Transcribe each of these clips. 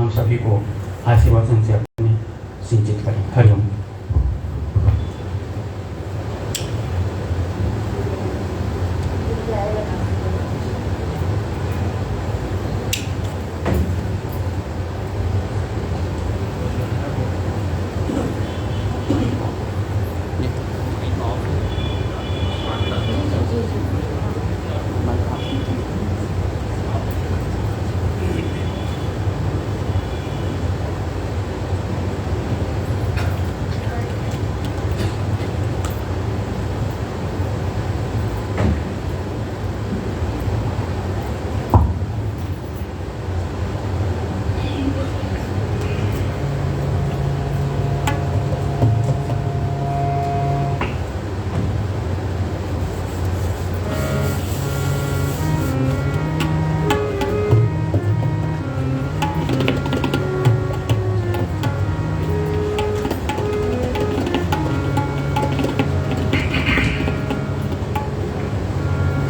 हम सभी को आशीर्वचन से अपने सिंचित करें। हरिओम।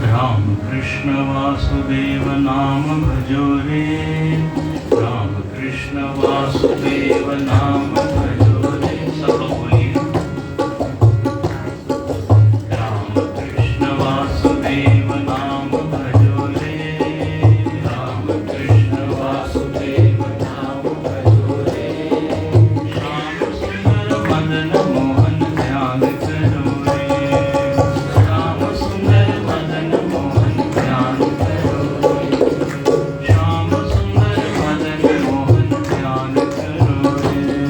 राम कृष्ण वासुदेव नाम भजो रे, राम कृष्ण वासुदेव नाम भजो रे। सब बोलिए। राम कृष्ण वासुदेव नाम भजो रे, राम कृष्ण वासुदेव नाम भजो रे। श्याम सुंदर मदन मोहन ध्यान करो रे, श्याम सुंदर मदन मोहन ध्यान करो रे, श्याम सुंदर मदन मोहन ध्यान करो रे।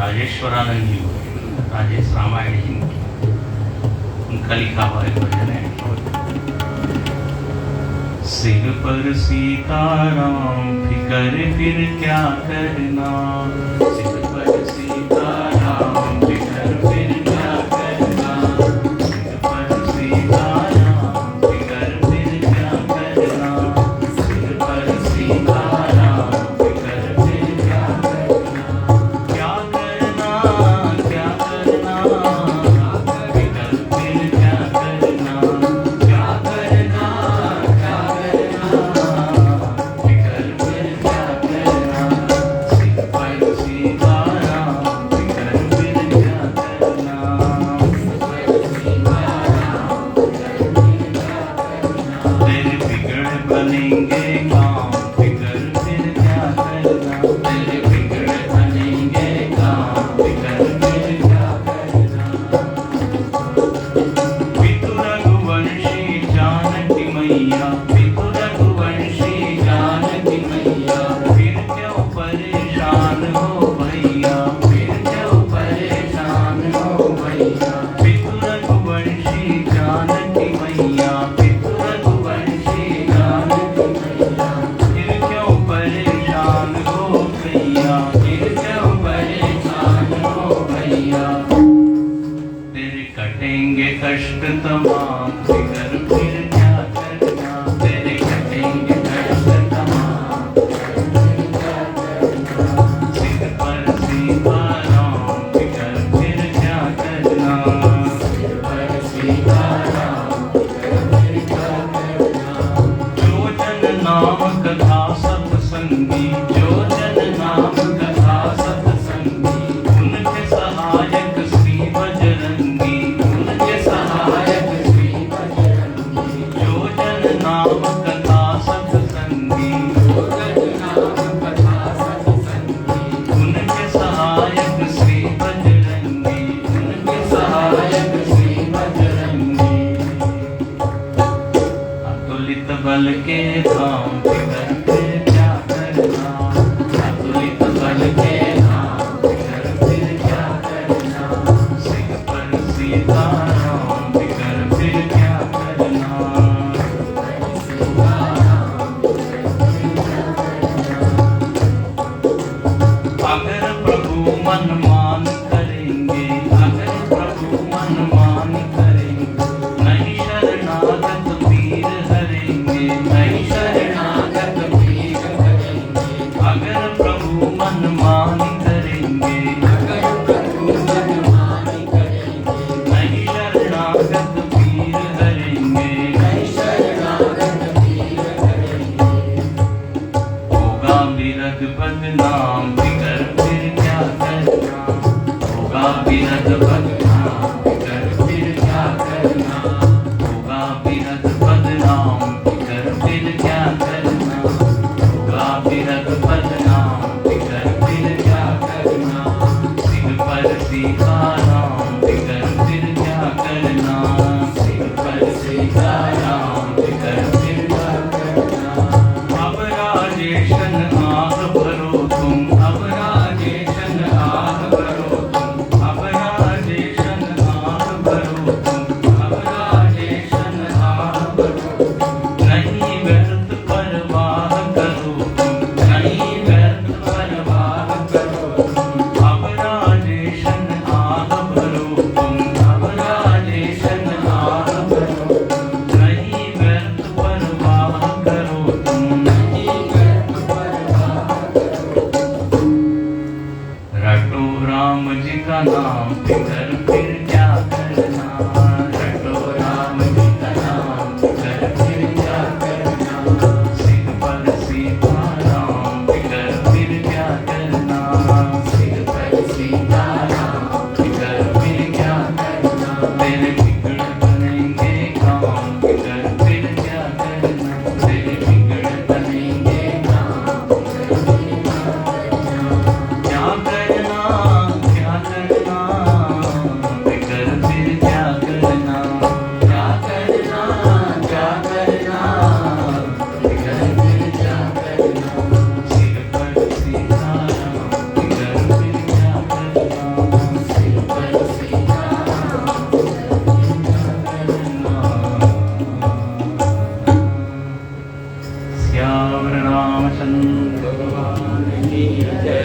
राजेश्वरानंद जी को, राजेश रामायण जी उनका लिखा हुआ एक भजन है। सिर पर सीताराम फिकर फिर क्या करना, सिर पर सीताराम फिकर फिर क्या करना, सिर पर सीताराम फिकर फिर क्या करना, सिर पर सीताराम फिकर फिर क्या करना, क्या करना क्या करना, फिकर फिर क्या करना, क्या करना क्या करना, फिकर फिर क्या करना, सिर पर सीताराम फिकर फिर क्या करना, तेरे बिगड़ बनेंगे काम, फिकर फिर क्या करना, तेरे बिगड़ बनेंगे काम, फिकर फिर क्या करना। पितु रघुवंशी जानकी मैया, पितु रघुवंशी जानकी मैया, फिर क्यों परेशान हो भैया, फिर क्यों परेशान हो भैया, पितु रघुवंशी जानकी मैया, पितु रघुवंशी जानकी मैया, फिर क्यों परेशान हो भैया, फिर क्यों परेशान हो भैया, तेरे कटेंगे कष्ट तमाम, फिकर फिर क्या करना, तेरे कटेंगे कष्ट तमाम, फिकर क्या करना, सिर पर सीताराम फिकर फिर क्या करना, सिर पर सीताराम फिकर फिर क्या करना। जो जन नाम कथा सत्संगी, जो जन नाम कथा सत्संगी, उनके सहायक श्री बजरंगी, उनके सहायक श्री बजरंगी। जो जन नाम कथा सत्संगी, जो जन नाम कथा सत्संगी, उनके सहायक श्री बजरंगी, उनके सहायक श्री बजरंगी। अतुलित बल के धाम, फिकर फिर क्या करना, अतुलित बल के धाम, फिकर फिर क्या करना, सिर पर सीताराम फिकर फिर क्या करना, अगर प्रभु मन मान करेंगे, अगर प्रभु मन मान करेंगे, नहीं शरणागत पीर हरेंगे, नहीं शरणागत पीर हरेंगे, अगर प्रभु मन मान करेंगे, अगर प्रभु मन मान करेंगे, नहीं शरणागत पीर हरेंगे, नहीं शरणागत पीर हरेंगे। होगा बिरद बदनाम, फिकर फिर क्या करना, होगा बिरद बदनाम, फिकर फिर क्या करना, होगा बिरद बदनाम, फिकर फिर क्या करना, होगा बिरद बदनाम, फिकर फिर क्या करना, सिर पर सीताराम फिकर फिर क्या करना, सिर पर सीताराम फिकर फिर क्या करना। अब राजेशन आग भरो तुम, अब राजेशन आग भरो तुम, अब राजेशन आग भरो तुम, अब राजेशन आग भरो तुम। नहीं व्यर्थ परवाह करो तुम, नहीं व्यर्थ परवाह करो तुम, अब राजेशन आग भरो तुम, अब राजेशन आग भरो तुम। नहीं व्यर्थ परवाह करो तुम, नहीं व्यर्थ परवाह करो तुम। रटो राम जी का नाम, फिकर फिर क्या करना, रटो राम जी का नाम, फिकर फिर क्या करना, सिर पर सीताराम फिकर फिर क्या करना, सिर पर सीताराम फिकर फिर क्या करना, तेरे बिगड़ बनेंगे काम, फिकर फिर क्या करना, तेरे बिगड़ बनेंगे काम, फिकर फिर क्या करना, क्या करना क्या करना,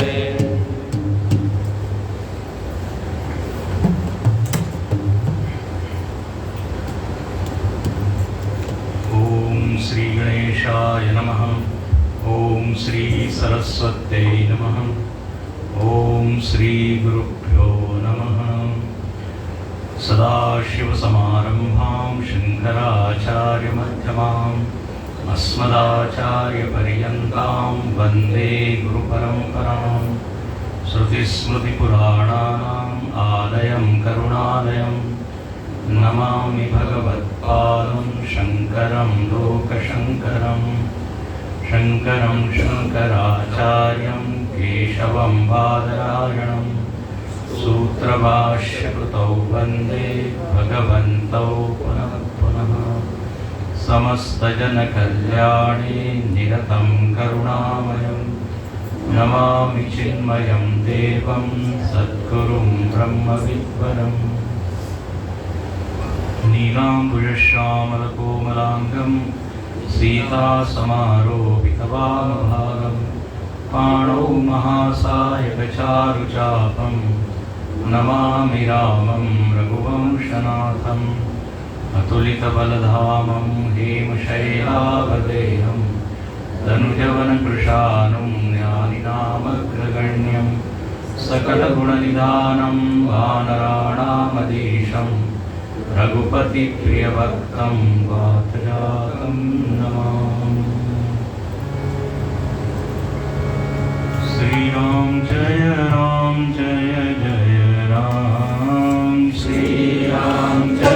ओम श्री गणेशाय नमः। ओम श्री सरस्वत्यै नमः। ओम श्री गुरुभ्यो नमः। सदाशिवसमारम्भां शङ्कराचार्यमध्यमाम् अस्मदाचार्यपर्यन्तां वन्दे गुरुपरम्पराम्। श्रुतिस्मृतिपुराणानाम् आलयं करुणालयं नमामि भगवत्पादं शङ्करं लोकशङ्करम्। शङ्करं शङ्कराचार्यं केशवं बादरायणं सूत्रभाष्यकृतौ वन्दे भगवन्तौ पुनः पुनः। समस्तजनकल्याणे निरतं करुणामयं नमामि चिन्मयं देवं सद्गुरुं ब्रह्मविद्वरम्। नीलाम्बुजश्यामलकोमलाङ्गं सीतासमारोपितवामभागं पाणौ महासायकचारुचापं नमामि रामं रघुवंशनाथम्। अतुलितबलधामं हेमशैलावदेहं तनुजवनकृशानुं ज्ञानिनामग्रगण्यं सकलगुणनिधानं वानराणामधीशं रघुपतिप्रियभक्तं वातजातं नमामि। श्रीराम जय जय राम। श्रीराम जय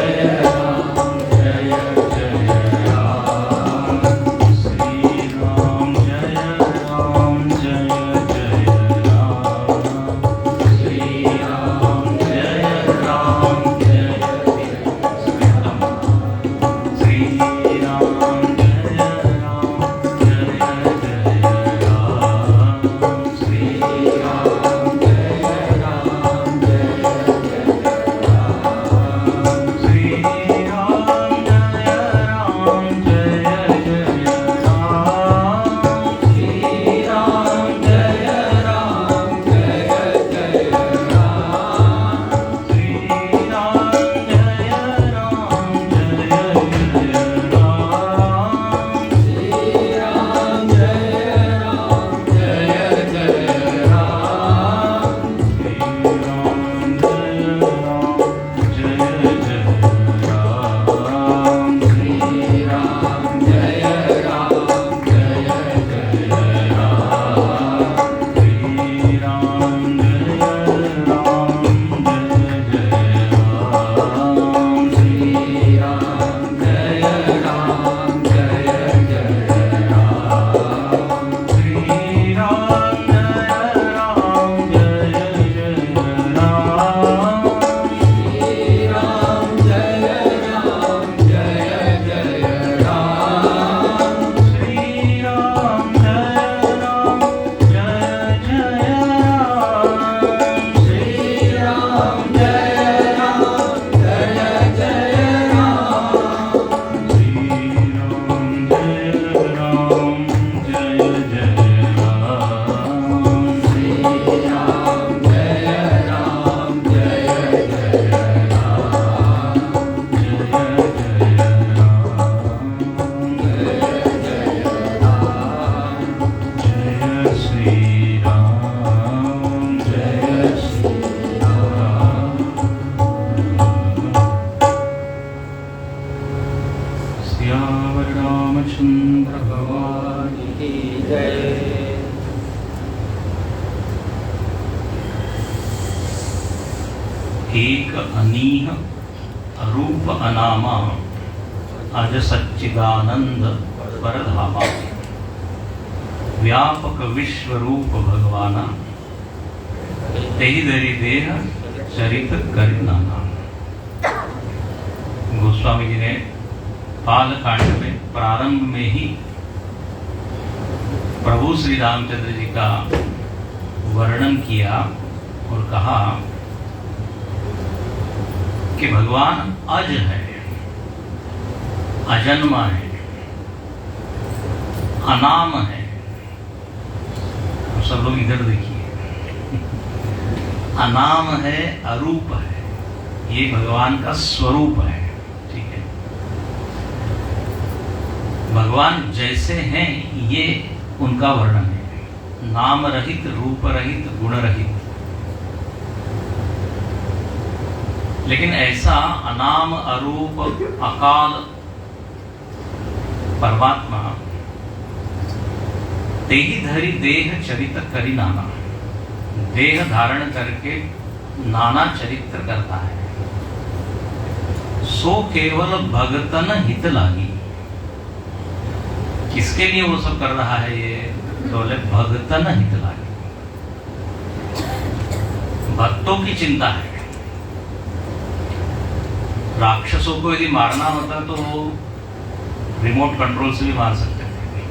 एक अनीह रूप अनामा अज सच्चिदानंद परधामा व्यापक विश्व रूप भगवाना तेहि दरि देह चरित करिनाना। गोस्वामी जी ने बालकांड में प्रारंभ में ही प्रभु श्री रामचंद्र जी का वर्णन किया और कहा कि भगवान अज है, अजन्मा है, अनाम है। तो सब लोग इधर देखिए, अनाम है, अरूप है, ये भगवान का स्वरूप है। ठीक है, भगवान जैसे हैं ये उनका वर्णन है, नाम रहित, रूप रहित, गुण रहित। लेकिन ऐसा अनाम, अरूप, अकाल परमात्मा तेही धरी देह चरित करी नाना, देह धारण करके नाना चरित्र करता है। सो केवल भगतन हित लागी, किसके लिए वो सब कर रहा है ये? तो बोले भगतन हित लागी, भक्तों की चिंता है। राक्षसों को यदि मारना होता तो वो रिमोट कंट्रोल से भी मार सकते थे,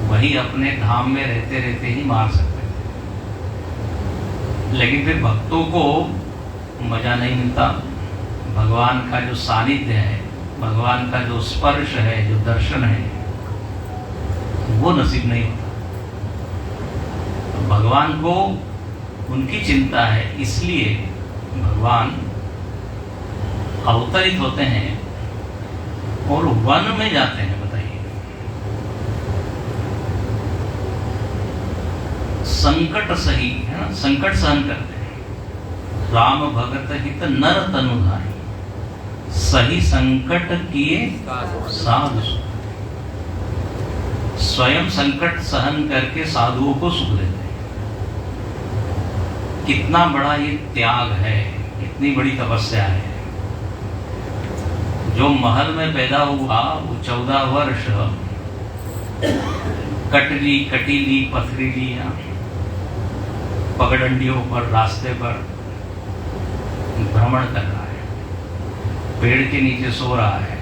वही अपने धाम में रहते रहते ही मार सकते थे। लेकिन फिर भक्तों को मजा नहीं मिलता, भगवान का जो सानिध्य है, भगवान का जो स्पर्श है, जो दर्शन है, वो नसीब नहीं होता। तो भगवान को उनकी चिंता है, इसलिए भगवान अवतरित होते हैं और वन में जाते हैं। बताइए, संकट सही है ना, संकट सहन करते हैं। राम भगत हित नर तनुधारी, सही संकट किए साधु। स्वयं संकट सहन करके साधुओं को सुख देते हैं। कितना बड़ा ये त्याग है, कितनी बड़ी तपस्या है। जो महल में पैदा हुआ वो 14 वर्ष कटली कटीली पथरीली पगडंडियों पर, रास्ते पर भ्रमण कर रहा है, पेड़ के नीचे सो रहा है,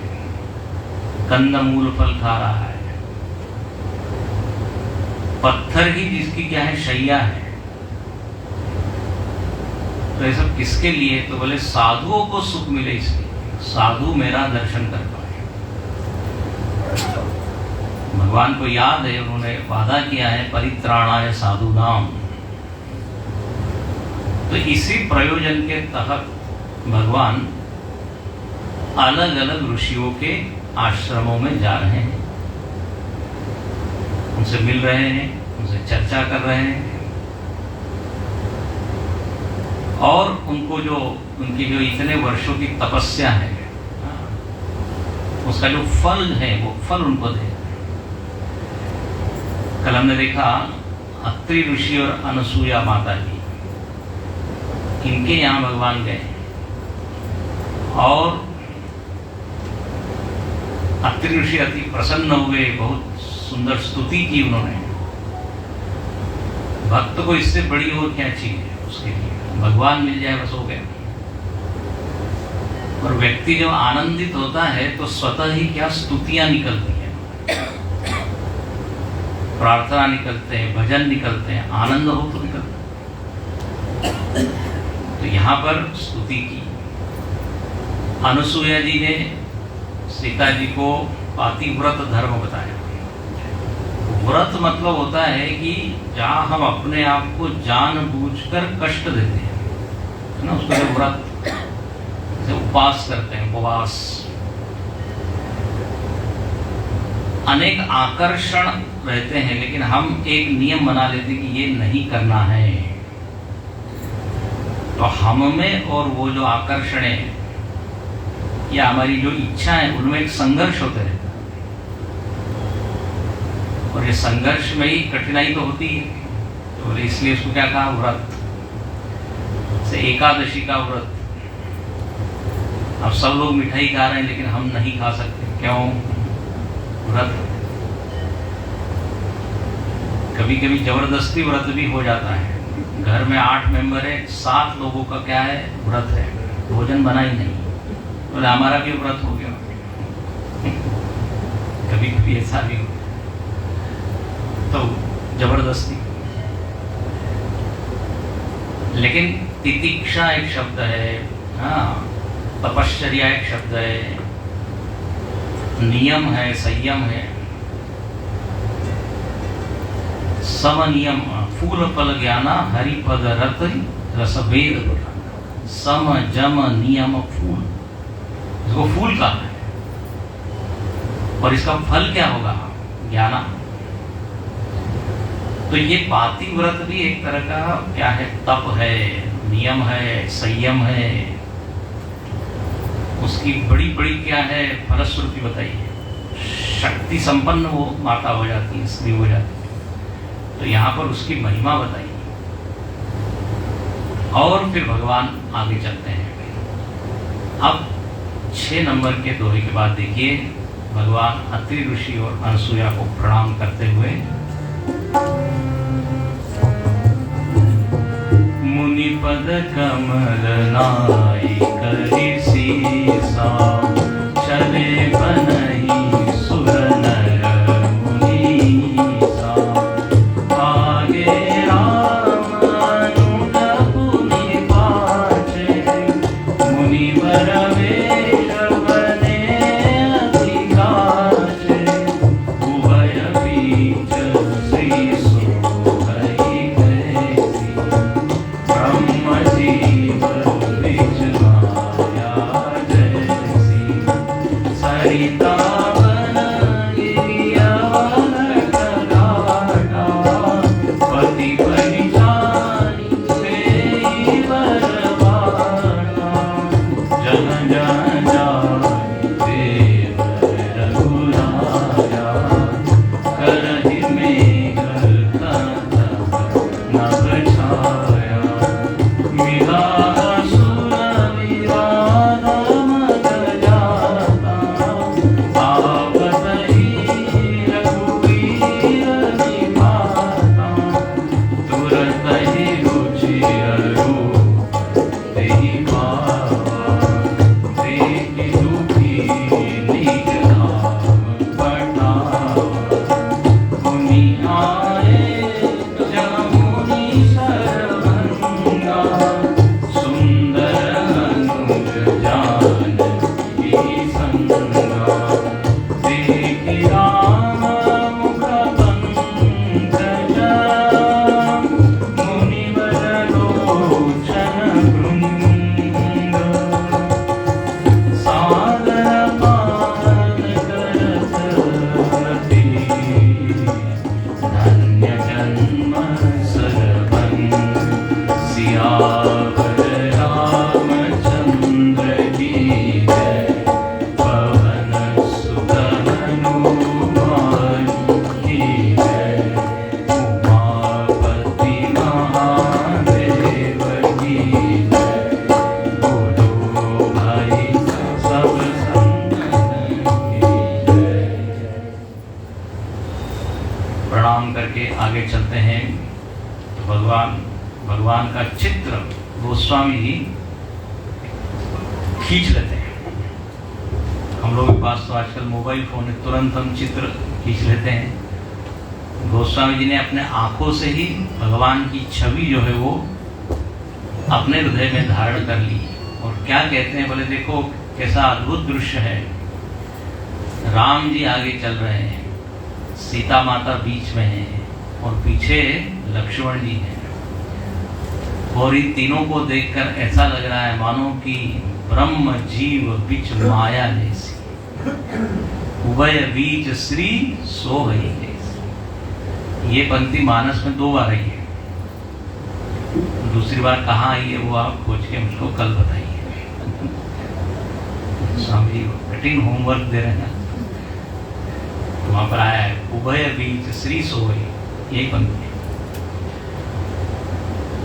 कंद मूल फल खा रहा है, पत्थर ही जिसकी क्या है, शैया है। तो ये सब किसके लिए? तो बोले साधुओं को सुख मिले, इसलिए साधु मेरा दर्शन कर पाए। भगवान को याद है, उन्होंने वादा किया है परित्राणाय साधु नाम। तो इसी प्रयोजन के तहत भगवान अलग अलग ऋषियों के आश्रमों में जा रहे हैं, उनसे मिल रहे हैं, उनसे चर्चा कर रहे हैं, और उनको जो उनकी जो इतने वर्षों की तपस्या है उसका जो फल है वो फल उनको दे। कल हमने देखा अत्रि ऋषि और अनसुया माता जी, इनके यहाँ भगवान गए और अत्रि ऋषि अति प्रसन्न हुए, बहुत सुंदर स्तुति की उन्होंने। भक्त को इससे बड़ी और क्या चाहिए? उसके लिए भगवान मिल जाए बस हो गया। और व्यक्ति जब आनंदित होता है तो स्वतः ही क्या स्तुतियां निकलती हैं, प्रार्थना निकलते हैं, भजन निकलते हैं, आनंद हो तो निकलता है। तो यहाँ पर स्तुति की। अनुसुईया जी ने सीता जी को पातिव्रत धर्म बताया। व्रत मतलब होता है कि जहाँ हम अपने आप को जानबूझकर कष्ट देते हैं, है ना, उसको व्रत से उपवास करते हैं। उपवास अनेक आकर्षण रहते हैं, लेकिन हम एक नियम बना लेते हैं कि ये नहीं करना है। तो हम में और वो जो आकर्षण है या हमारी जो इच्छा है, उनमें एक संघर्ष होते रहता है। और ये संघर्ष में ही कठिनाई तो होती है। तो इसलिए उसको क्या कहा? व्रत। से एकादशी का व्रत। अब सब लोग मिठाई खा रहे हैं लेकिन हम नहीं खा सकते, क्यों? व्रत। कभी कभी जबरदस्ती व्रत भी हो जाता है। घर में 8 मेंबर है, 7 लोगों का क्या है? व्रत है, भोजन बना ही नहीं, तो हमारा भी व्रत हो गया। कभी कभी ऐसा भी हो, तो जबरदस्ती। लेकिन तितिक्षा एक शब्द है, हाँ, तपश्चर्या एक शब्द है, नियम है, संयम है, समनियम, फूल फल ज्ञाना हरिपद रत रसभेद सम जम नियम फूल। इसको फूल कहा है और इसका फल क्या होगा? ज्ञाना। तो ये पाति व्रत भी एक तरह का क्या है? तप है, नियम है, संयम है। उसकी बड़ी बड़ी क्या है फलश्रुति बताइए। शक्ति संपन्न वो माता हो जाती है, स्त्री हो जाती है। तो यहाँ पर उसकी महिमा बताइए। और फिर भगवान आगे चलते हैं। अब 6 नंबर के दोहे के बाद देखिए भगवान अत्रि ऋषि और अनसुया को प्रणाम करते हुए मुनि पद कमल नाई करि सीसा चले बनहि सुर नर मुनीसा आगे राम अनुजपुनि पाछे मुनिवर वेश बने अति काछे उभय बीच श्री सोहई कैसी ब्रह्म जीव बीच माया जैसी सरिता वन गिरियवन घाटा पति परिचारी सेई बरवाटा जन जन जाय देव रघुराया करहि मेघ नभ छाया मिला सुर विरान मग जाता आवत ही रघुवीर निभाता तुरत ही रुचि रूप तेहि पावा देखि दुखी निज धाम पठावा मुनि आए जमुनि शरभंगा सुंदर अनुज जानकी संगा देखि राम मुख पंकज मुनिवर लोचन भृंग सादर पान करत रति धन्य जन्म सरबंग सियावर रामचंद्र की जय पवन सुत हनुमान की जय उमापति महादेव की जय बोलो भाई सब संतन की जय। प्रणाम करके आगे चलते हैं। तो भगवान का चित्र गोस्वामी जी खींच लेते हैं। हम लोगों के पास तो आजकल मोबाइल फोन है, तुरंत हम चित्र खींच लेते हैं। गोस्वामी जी ने अपने आंखों से ही भगवान की छवि जो है वो अपने हृदय में धारण कर ली। और क्या कहते हैं बोले देखो कैसा अद्भुत दृश्य है। राम जी आगे चल रहे हैं, सीता माता बीच में है और पीछे लक्ष्मण जी हैं। और इन तीनों को देखकर ऐसा लग रहा है मानो कि ब्रह्म जीव बीच माया जैसी उभय बीच श्री सोहई जैसी। ये पंक्ति मानस में 2 बार आई है। दूसरी बार कहाँ आई है वो आप खोज के मुझको कल बताइए। स्वामी जी कठिन होमवर्क दे रहे हैं। वहां पर आया है उभय बीच श्री सोहई, यही पंक्ति।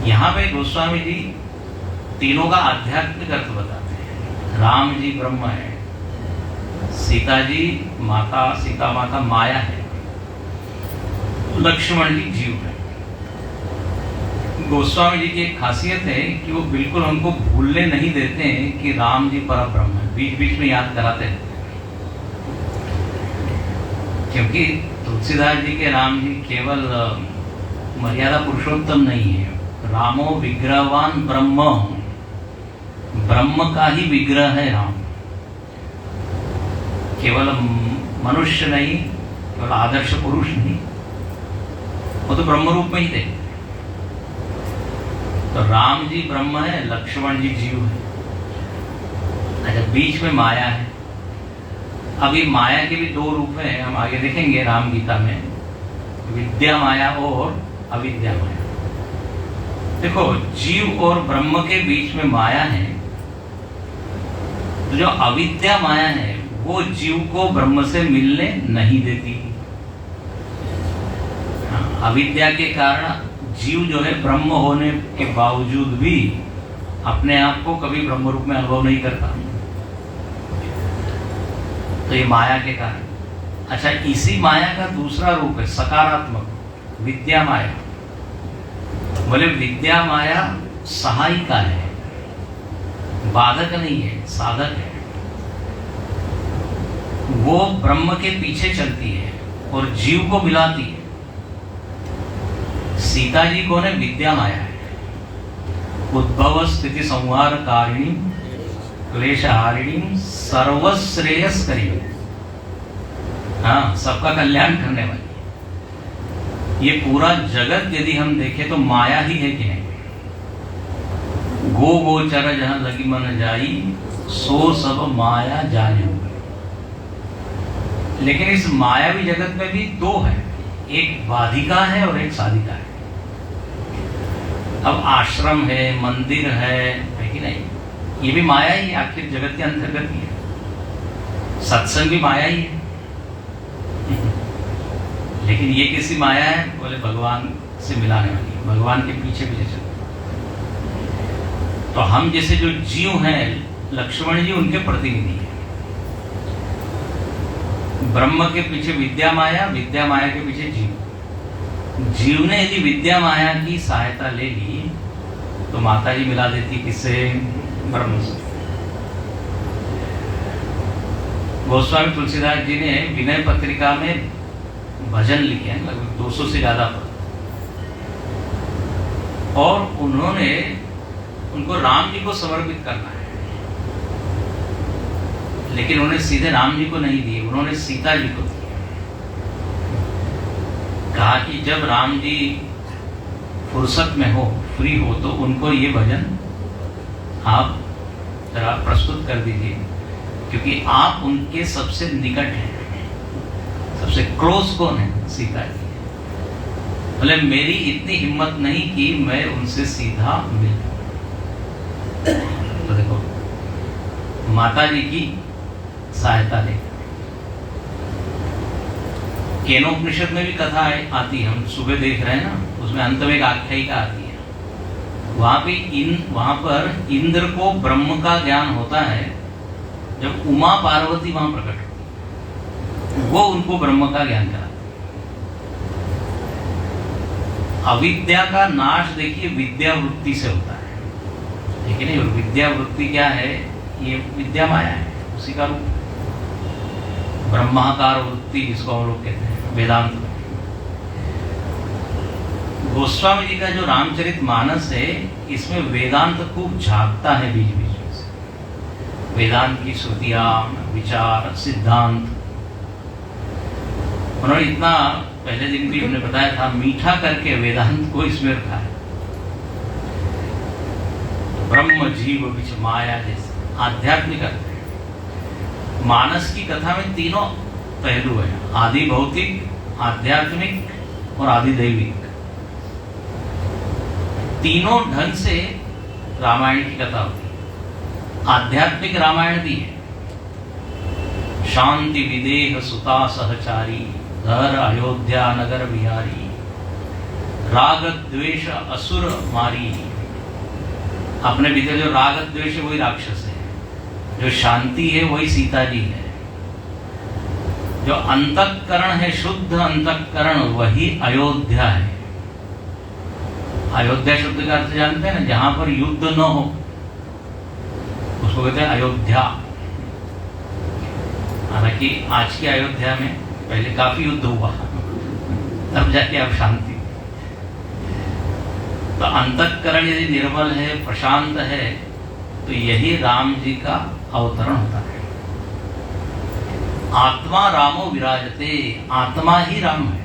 यहाँ पे गोस्वामी जी तीनों का आध्यात्मिक अर्थ बताते हैं। राम जी ब्रह्म है, सीता माता माया है, लक्ष्मण जी जीव है। गोस्वामी जी की एक खासियत है कि वो बिल्कुल हमको भूलने नहीं देते हैं कि राम जी परब्रह्म है। बीच बीच में याद कराते हैं। क्योंकि तुलसीदास जी के राम जी केवल मर्यादा पुरुषोत्तम नहीं है। रामो विग्रहवान ब्रह्म, ब्रह्म का ही विग्रह है राम। केवल मनुष्य नहीं, केवल आदर्श पुरुष नहीं, वो तो ब्रह्म रूप में ही थे। तो राम जी ब्रह्म है, लक्ष्मण जी जीव है। अच्छा, बीच में माया है। अब ये माया के भी दो रूप हैं, हम आगे देखेंगे राम गीता में, विद्या माया और अविद्या माया। देखो, जीव और ब्रह्म के बीच में माया है, तो जो अविद्या माया है वो जीव को ब्रह्म से मिलने नहीं देती। अविद्या के कारण जीव जो है ब्रह्म होने के बावजूद भी अपने आप को कभी ब्रह्म रूप में अनुभव नहीं करता, तो ये माया के कारण। अच्छा, इसी माया का दूसरा रूप है सकारात्मक, विद्या माया। बोले विद्या माया सहायिका है, बाधक नहीं है, साधक है। वो ब्रह्म के पीछे चलती है और जीव को मिलाती है। सीता जी कौन है? विद्या माया है। उद्भव स्थिति संहार कारिणी क्लेश हारिणी सर्वश्रेयस्करी। हाँ, सबका कल्याण करने वाली। ये पूरा जगत यदि हम देखें तो माया ही है कि नहीं? गो गोचर जहां लगी मन जाई, सो सब माया जाने। लेकिन इस मायावी जगत में भी दो है, एक बाधिका है और एक साधिका है। अब आश्रम है, मंदिर है कि नहीं? ये भी माया ही है, आखिर जगत के अंतर्गत ही है। सत्संग भी माया ही है। लेकिन ये किसी माया है? बोले भगवान से मिलाने वाली, भगवान के पीछे पीछे चलते। तो हम जैसे जो जीव हैं, लक्ष्मण जी उनके प्रतिनिधि हैं। ब्रह्म के पीछे विद्या माया, विद्या माया के पीछे जीव। जीव ने यदि विद्या माया की सहायता ले ली तो माता जी मिला देती किससे? ब्रह्म से। गोस्वामी तुलसीदास जी ने विनय पत्रिका में भजन लिखे हैं, लगभग 200 से ज्यादा पद, और उन्होंने उनको राम जी को समर्पित करना है, लेकिन उन्होंने सीधे राम जी को नहीं दिए, उन्होंने सीता जी को दिए। कहा कि जब राम जी फुर्सत में हो, फ्री हो, तो उनको ये भजन आप जरा प्रस्तुत कर दीजिए, क्योंकि आप उनके सबसे निकट हैं। सबसे क्लोज कौन है? सीता जी। बोले मेरी इतनी हिम्मत नहीं कि मैं उनसे सीधा मिल। तो देखो, माता जी की सहायता ले। केनोपनिषद में भी कथा आती है, हम सुबह देख रहे हैं ना, उसमें अंत में एक आख्यायिका आती है। वहां पर इंद्र को ब्रह्म का ज्ञान होता है जब उमा पार्वती वहां प्रकट होती, वो उनको ब्रह्म का ज्ञान कराती। अविद्या का नाश देखिए विद्या वृत्ति से होता है, लेकिन ये विद्या वृत्ति क्या है? ये विद्या माया है, उसी का रूप। ब्रह्माकार वृत्ति जिसको हम लोग कहते हैं वेदांत में। गोस्वामी जी का जो रामचरित मानस है, इसमें वेदांत खूब झांकता है बीच बीच में से। वेदांत की श्रुतियां, विचार, सिद्धांत। उन्होंने इतना पहले दिन भी हमने बताया था, मीठा करके वेदांत को इसमें रखा है। ब्रह्म जीव बिच माया जैसे आध्यात्मिक अर्थ है। मानस की कथा में तीनों पहलू है, आदि भौतिक, आध्यात्मिक और आदि दैविक। तीनों ढंग से रामायण की कथा होती है। आध्यात्मिक रामायण भी है, शांति विदेह सुता सहचारी, धर अयोध्या नगर बिहारी, राग द्वेष असुर मारी। अपने भीतर जो राग द्वेष है वही राक्षस है, जो शांति है वही सीता जी है, जो अंतःकरण है, शुद्ध अंतःकरण, वही अयोध्या है। अयोध्या शब्द का अर्थ जानते हैं ना? जहां पर युद्ध न हो उसको कहते हैं अयोध्या। हालांकि आज की अयोध्या में पहले काफी युद्ध हुआ, तब जाके अब शांति। तो अंतःकरण यदि निर्मल है, प्रशांत है, तो यही राम जी का अवतरण होता है। आत्मा रामो विराजते, आत्मा ही राम है।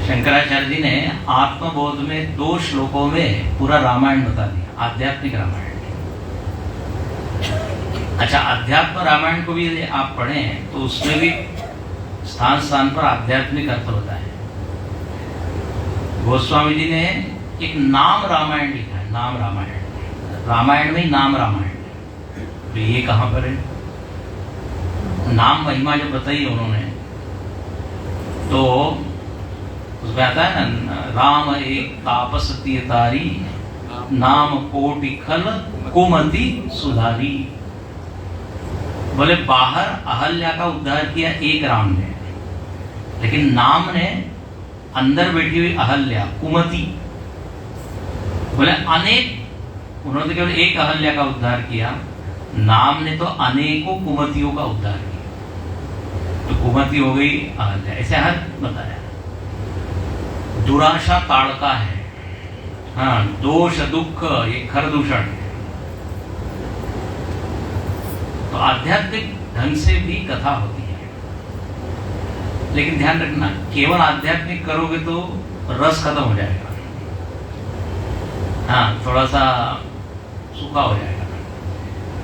शंकराचार्य जी ने आत्मबोध में 2 श्लोकों में पूरा रामायण बता दिया, आध्यात्मिक रामायण। अच्छा, अध्यात्म रामायण को भी यदि आप पढ़ें तो उसमें भी स्थान स्थान पर आध्यात्मिक अर्थ होता है। गोस्वामी जी ने एक नाम रामायण लिखा है, नाम रामायण, रामायण में ही नाम रामायण। तो ये कहाँ पर है? नाम महिमा जो बताई उन्होंने, तो उसमें आता है ना, राम एक तापस तीतारी, नाम कोटि खल कुमति सुधारी। बोले बाहर अहल्या का उद्धार किया एक राम ने, लेकिन नाम ने अंदर बैठी हुई अहल्या कुमति, बोले अनेक, उन्होंने केवल एक अहल्या का उद्धार किया, नाम ने तो अनेकों कुमतियों का उद्धार किया। तो कुमति हो गई अहल्या, ऐसे हर बताया। दुराशा ताड़का है, हाँ, दोष दुख ये खरदूषण है। तो आध्यात्मिक ढंग से भी कथा होती है, लेकिन ध्यान रखना, केवल आध्यात्मिक करोगे तो रस खत्म हो जाएगा, हाँ, थोड़ा सा सूखा हो जाएगा।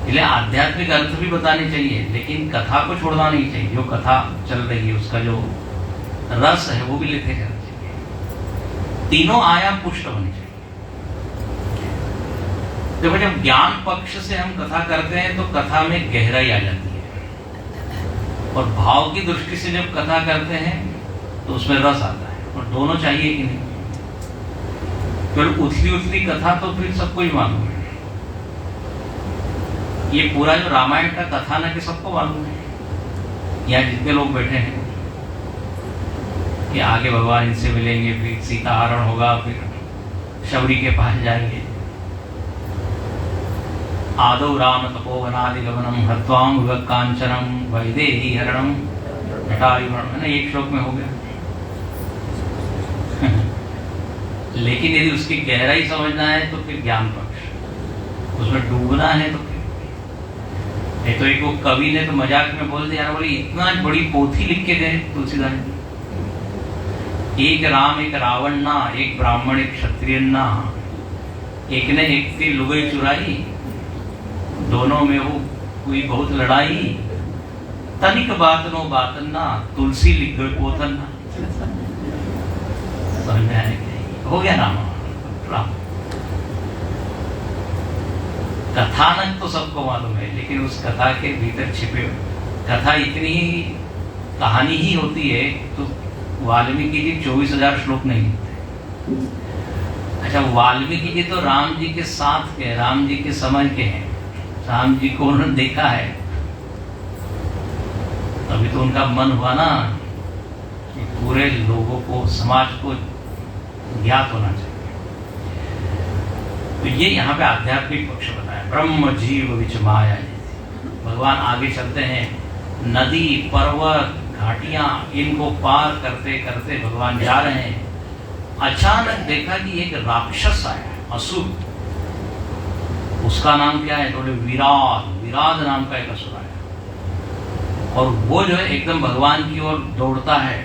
इसलिए आध्यात्मिक अर्थ भी बताने चाहिए, लेकिन कथा को छोड़ना नहीं चाहिए। जो कथा चल रही है उसका जो रस है वो भी लेते जाना चाहिए। तीनों आयाम पुष्ट होने चाहिए। देखो, जब ज्ञान पक्ष से हम कथा करते हैं तो कथा में गहराई आ जाती है, और भाव की दृष्टि से जब कथा करते हैं तो उसमें रस आता है। और दोनों चाहिए कि नहीं? केवल उथली उथली कथा तो फिर सबको ही मालूम है। ये पूरा जो रामायण का कथानक है सबको मालूम है, यहाँ जितने लोग बैठे हैं, कि आगे भगवान इनसे मिलेंगे, फिर सीता हरण होगा, फिर शबरी के पास जाएंगे। आदौ राम तपोवनादिगमनम हत्वाम विवक्कांचनम वैदेही हरणम जटायुमर्म, है ना, एक श्लोक में हो गया। लेकिन यदि उसकी गहराई समझना है तो फिर ज्ञान पक्ष, उसमें डूबना है तो फिर नहीं। तो एक वो कवि ने तो मजाक में बोल दिया, बोले इतना बड़ी पोथी लिख के गए तुलसीदास जी, एक राम एक रावण ना, एक ब्राह्मण एक क्षत्रिय ना, एक ने एक की लुगाई चुराई, दोनों में वो हुई बहुत लड़ाई, तनिक बात नो बातन ना, तुलसी लिख गए पोथन ना। समझ में आने के हो गया राम। कथानक तो सबको मालूम है, लेकिन उस कथा के भीतर छिपे हुए, कथा इतनी ही कहानी ही होती है तो वाल्मीकि जी 24,000 श्लोक नहीं लिखते। अच्छा, वाल्मीकि जी तो राम जी के साथ के, राम जी के समय के हैं, राम जी को उन्होंने देखा है, तभी तो उनका मन हुआ ना कि पूरे लोगों को, समाज को ज्ञात होना चाहिए। तो ये यहाँ पे आध्यात्मिक पक्ष बताया, ब्रह्म जीव विच माया। भगवान आगे चलते हैं, नदी पर्वत घाटियां, इनको पार करते करते भगवान जा रहे हैं। अचानक देखा कि एक राक्षस आया, असुर, उसका नाम क्या है? बोले विराट, विराट नाम का एक असुर आया, और वो जो है एकदम भगवान की ओर दौड़ता है,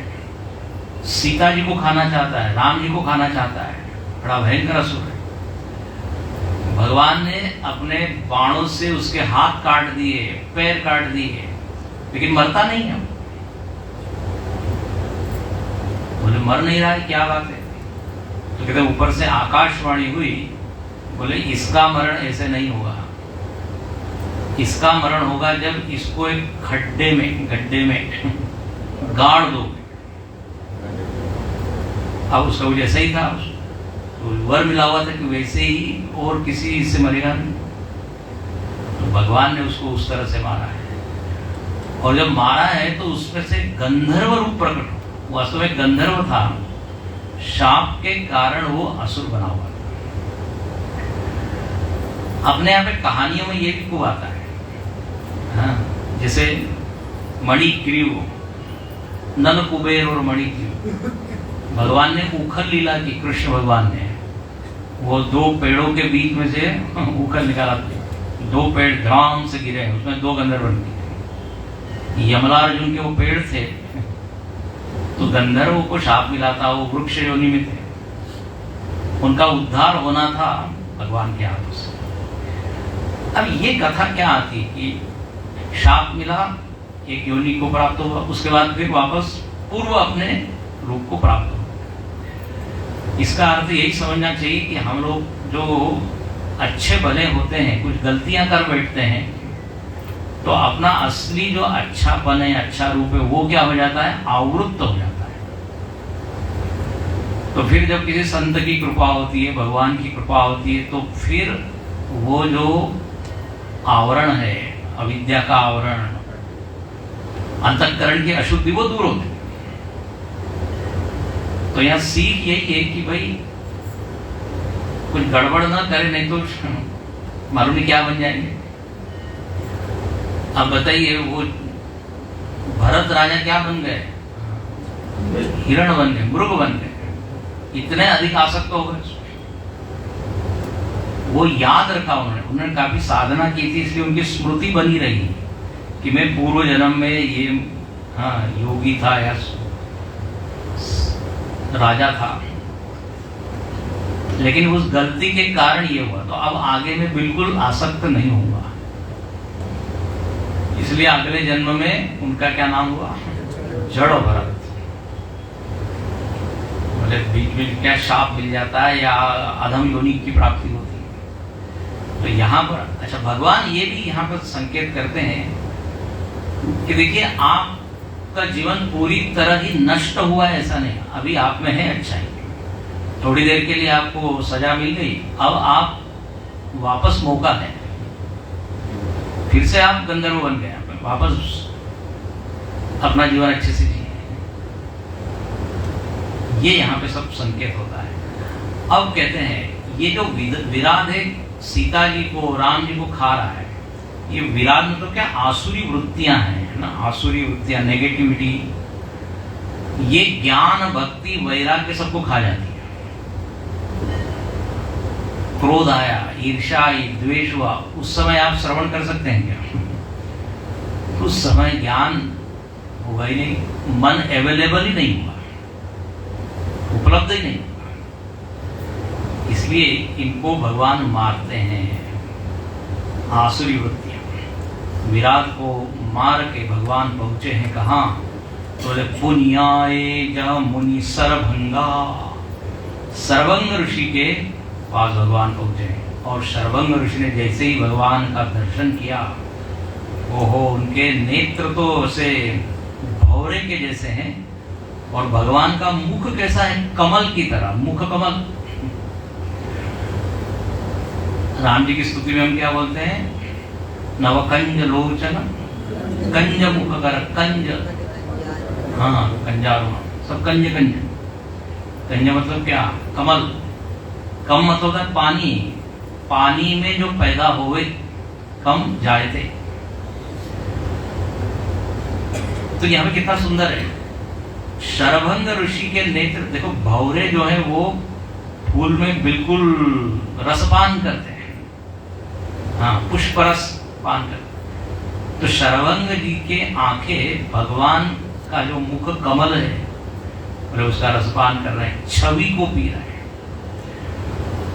सीता जी को खाना चाहता है, राम जी को खाना चाहता है, बड़ा भयंकर असुर है। भगवान ने अपने बाणों से उसके हाथ काट दिए, पैर काट दिए, लेकिन मरता नहीं है। बोले मर नहीं रहा है, क्या बात है? तो कहते ऊपर से आकाशवाणी हुई, बोले इसका मरण ऐसे नहीं होगा, इसका मरण होगा जब इसको एक खड्डे में, गड्ढे में गाड़ दो। अब उसका वो जैसा ही था, तो वर मिला हुआ था कि वैसे ही और किसी से मरेगा नहीं। तो भगवान ने उसको उस तरह से मारा है, और जब मारा है तो उसमें से गंधर्व रूप प्रकट हो। वास्तव में गंधर्व था, शाप के कारण वो असुर बना हुआ था। अपने यहाँ पे कहानियों में ये भी खूब आता है, हाँ, जैसे मणिग्रीव, नल कुबेर और मणिग्रीव। भगवान ने उखल लीला की, कृष्ण भगवान ने वो 2 पेड़ों के बीच में से उखल निकाला, 2 पेड़ धड़ाम से गिरे, उसमें 2 गंधर्व बन गए। यमला अर्जुन के वो पेड़ थे, तो तो गंधर्व को शाप मिला था, वो वृक्ष योनि में थे, उनका उद्धार होना था भगवान के हाथों से। अब ये कथा क्या आती कि शाप मिला, एक योनि को प्राप्त हुआ, उसके बाद फिर वापस पूर्व अपने रूप को प्राप्त हुआ। इसका अर्थ यही समझना चाहिए कि हम लोग जो अच्छे भले होते हैं, कुछ गलतियां कर बैठते हैं, तो अपना असली जो अच्छापन है, अच्छा रूप है, वो क्या हो जाता है, आवृत्त हो जाता है। तो फिर जब किसी संत की कृपा होती है, भगवान की कृपा होती है, तो फिर वो जो आवरण है, अविद्या का आवरण, अंतःकरण की अशुद्धि, वो दूर होती है। तो यहाँ सीख यही है कि भाई कुछ गड़बड़ ना करे, नहीं तो मालूम नहीं क्या बन जाएंगे। अब बताइए, वो भरत राजा क्या बन गए, हिरण बन गए, मृग बन गए, इतने अधिक आसक्त हो गए। वो याद रखा उन्होंने काफी साधना की थी, इसलिए उनकी स्मृति बनी रही कि मैं पूर्व जन्म में ये योगी था या राजा था, लेकिन उस गलती के कारण ये हुआ, तो अब आगे मैं बिल्कुल आसक्त नहीं होऊंगा। इसलिए अगले जन्म में उनका क्या नाम हुआ, जड़ भरत। मतलब बीच में क्या शाप मिल जाता है या अधम योनि की प्राप्ति होती है। तो यहाँ पर अच्छा, भगवान ये भी यहाँ पर संकेत करते हैं कि देखिए, आपका जीवन पूरी तरह ही नष्ट हुआ है ऐसा नहीं, अभी आप में है अच्छाई। थोड़ी देर के लिए आपको सजा मिल गई, अब आप वापस मौका है, फिर से आप गंधर्व बन गए, वापस अपना जीवन अच्छे से जिए। ये यहाँ पे सब संकेत होता है। अब कहते हैं ये जो विराध है, सीता जी को, राम जी को खा रहा है, ये विराध मतलब क्या, आसुरी वृत्तियां हैं ना, आसुरी वृत्तियां, नेगेटिविटी, ये ज्ञान, भक्ति, वैराग्य सबको खा जाती है। क्रोध आया, ईर्ष्या आई, द्वेष हुआ, उस समय आप श्रवण कर सकते हैं क्या? उस समय ज्ञान होगा ही नहीं, मन अवेलेबल ही नहीं हुआ, उपलब्ध ही नहीं हुआ। इसलिए इनको भगवान मारते हैं, आसुरी वृत्तियां। विराट को मार के भगवान पहुंचे हैं कहाँ? बोले पुनियाए जा मुनि सरभंगा, सर्वंग ऋषि के पास भगवान पहुंचे। और सर्वंग ऋषि ने जैसे ही भगवान का दर्शन किया, ओहो, उनके नेत्र तो से भौरे के जैसे हैं, और भगवान का मुख कैसा है, कमल की तरह, मुख कमल। राम जी की स्तुति में हम क्या बोलते हैं, नवकंज लोचन कंज मुख कर, कंज, हाँ कंजारो, सब कंज कंज। कंज मतलब क्या, कमल। कम मतलब है पानी, पानी में जो पैदा होवे, कम जायते। तो यहाँ पे कितना सुंदर है, शरभंग ऋषि के नेत्र देखो, भौरे जो है वो फूल में बिल्कुल रसपान करते हैं, हाँ पुष्प रस पान करते। तो शरभंग जी के आंखें भगवान का जो मुख कमल है, और उसका रसपान कर रहे हैं, छवि को पी रहे हैं।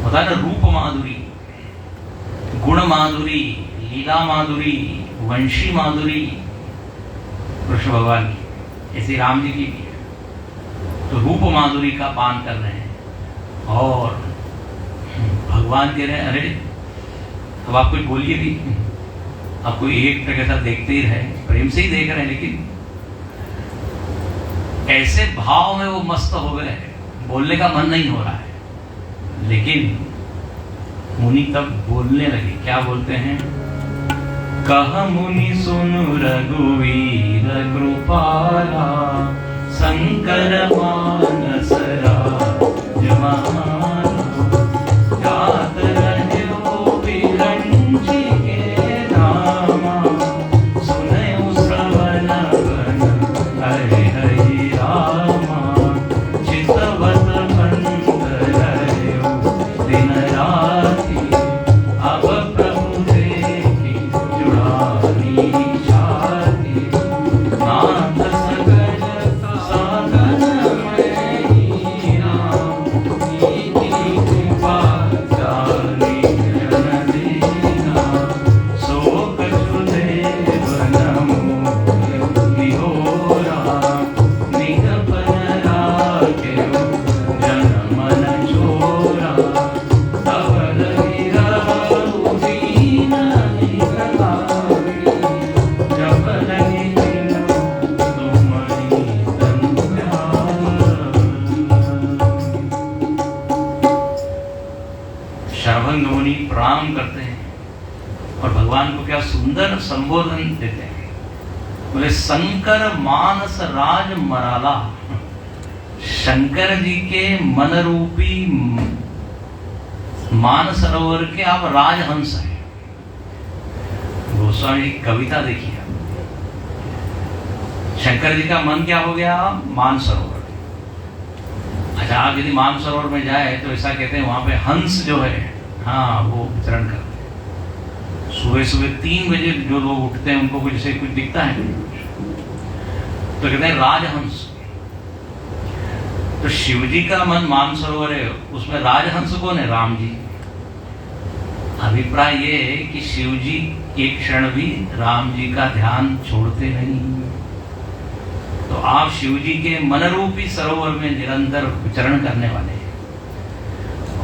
होता है ना, रूप माधुरी, गुण माधुरी, लीला माधुरी, वंशी माधुरी कृष्ण भगवान की, ऐसी राम जी की भी है। तो रूप माधुरी का पान कर रहे हैं, और भगवान कह रहे हैं अरे अब आप कुछ बोलिए भी, आपको एक टक ऐसा देखते ही रहे, प्रेम से ही देख रहे हैं, लेकिन ऐसे भाव में वो मस्त हो गए हैं, बोलने का मन नहीं हो रहा है। लेकिन मुनि तब बोलने लगे, क्या बोलते हैं, कह मुनि सुनु रघुवीर कृपाला, शंकर मानस राज महाना, जात रहो विरंची के नामा, सुनयो श्रवण बन हरि हरि रामा, चितवत पंथ रहो दिन राति, अब प्रभु देखी जुड़ानी छाती, नाथ सकल साधन शरभंग मुनि प्रणाम करते हैं और भगवान को क्या सुंदर संबोधन देते हैं। बोले शंकर मानस राज मराला, शंकर जी के मन रूपी मानसरोवर के आप राजहंस हैं। गोस्वामी कविता देखिए, शंकर जी का मन क्या हो गया? मानसरोवर। अच्छा, आप यदि मानसरोवर में जाए तो ऐसा कहते हैं वहां पे हंस जो है, हाँ, वो विचरण करते हैं। सुबह सुबह 3 बजे जो लोग उठते हैं उनको कुछ जैसे कुछ दिखता है तो कहते हैं राजहंस। तो शिव जी का मन मानसरोवर है, उसमें राजहंस कौन है? राम जी। अभिप्राय ये है कि शिव जी एक क्षण भी राम जी का ध्यान छोड़ते नहीं। तो आप शिव जी के मनरूपी सरोवर में निरंतर विचरण करने वाले हैं।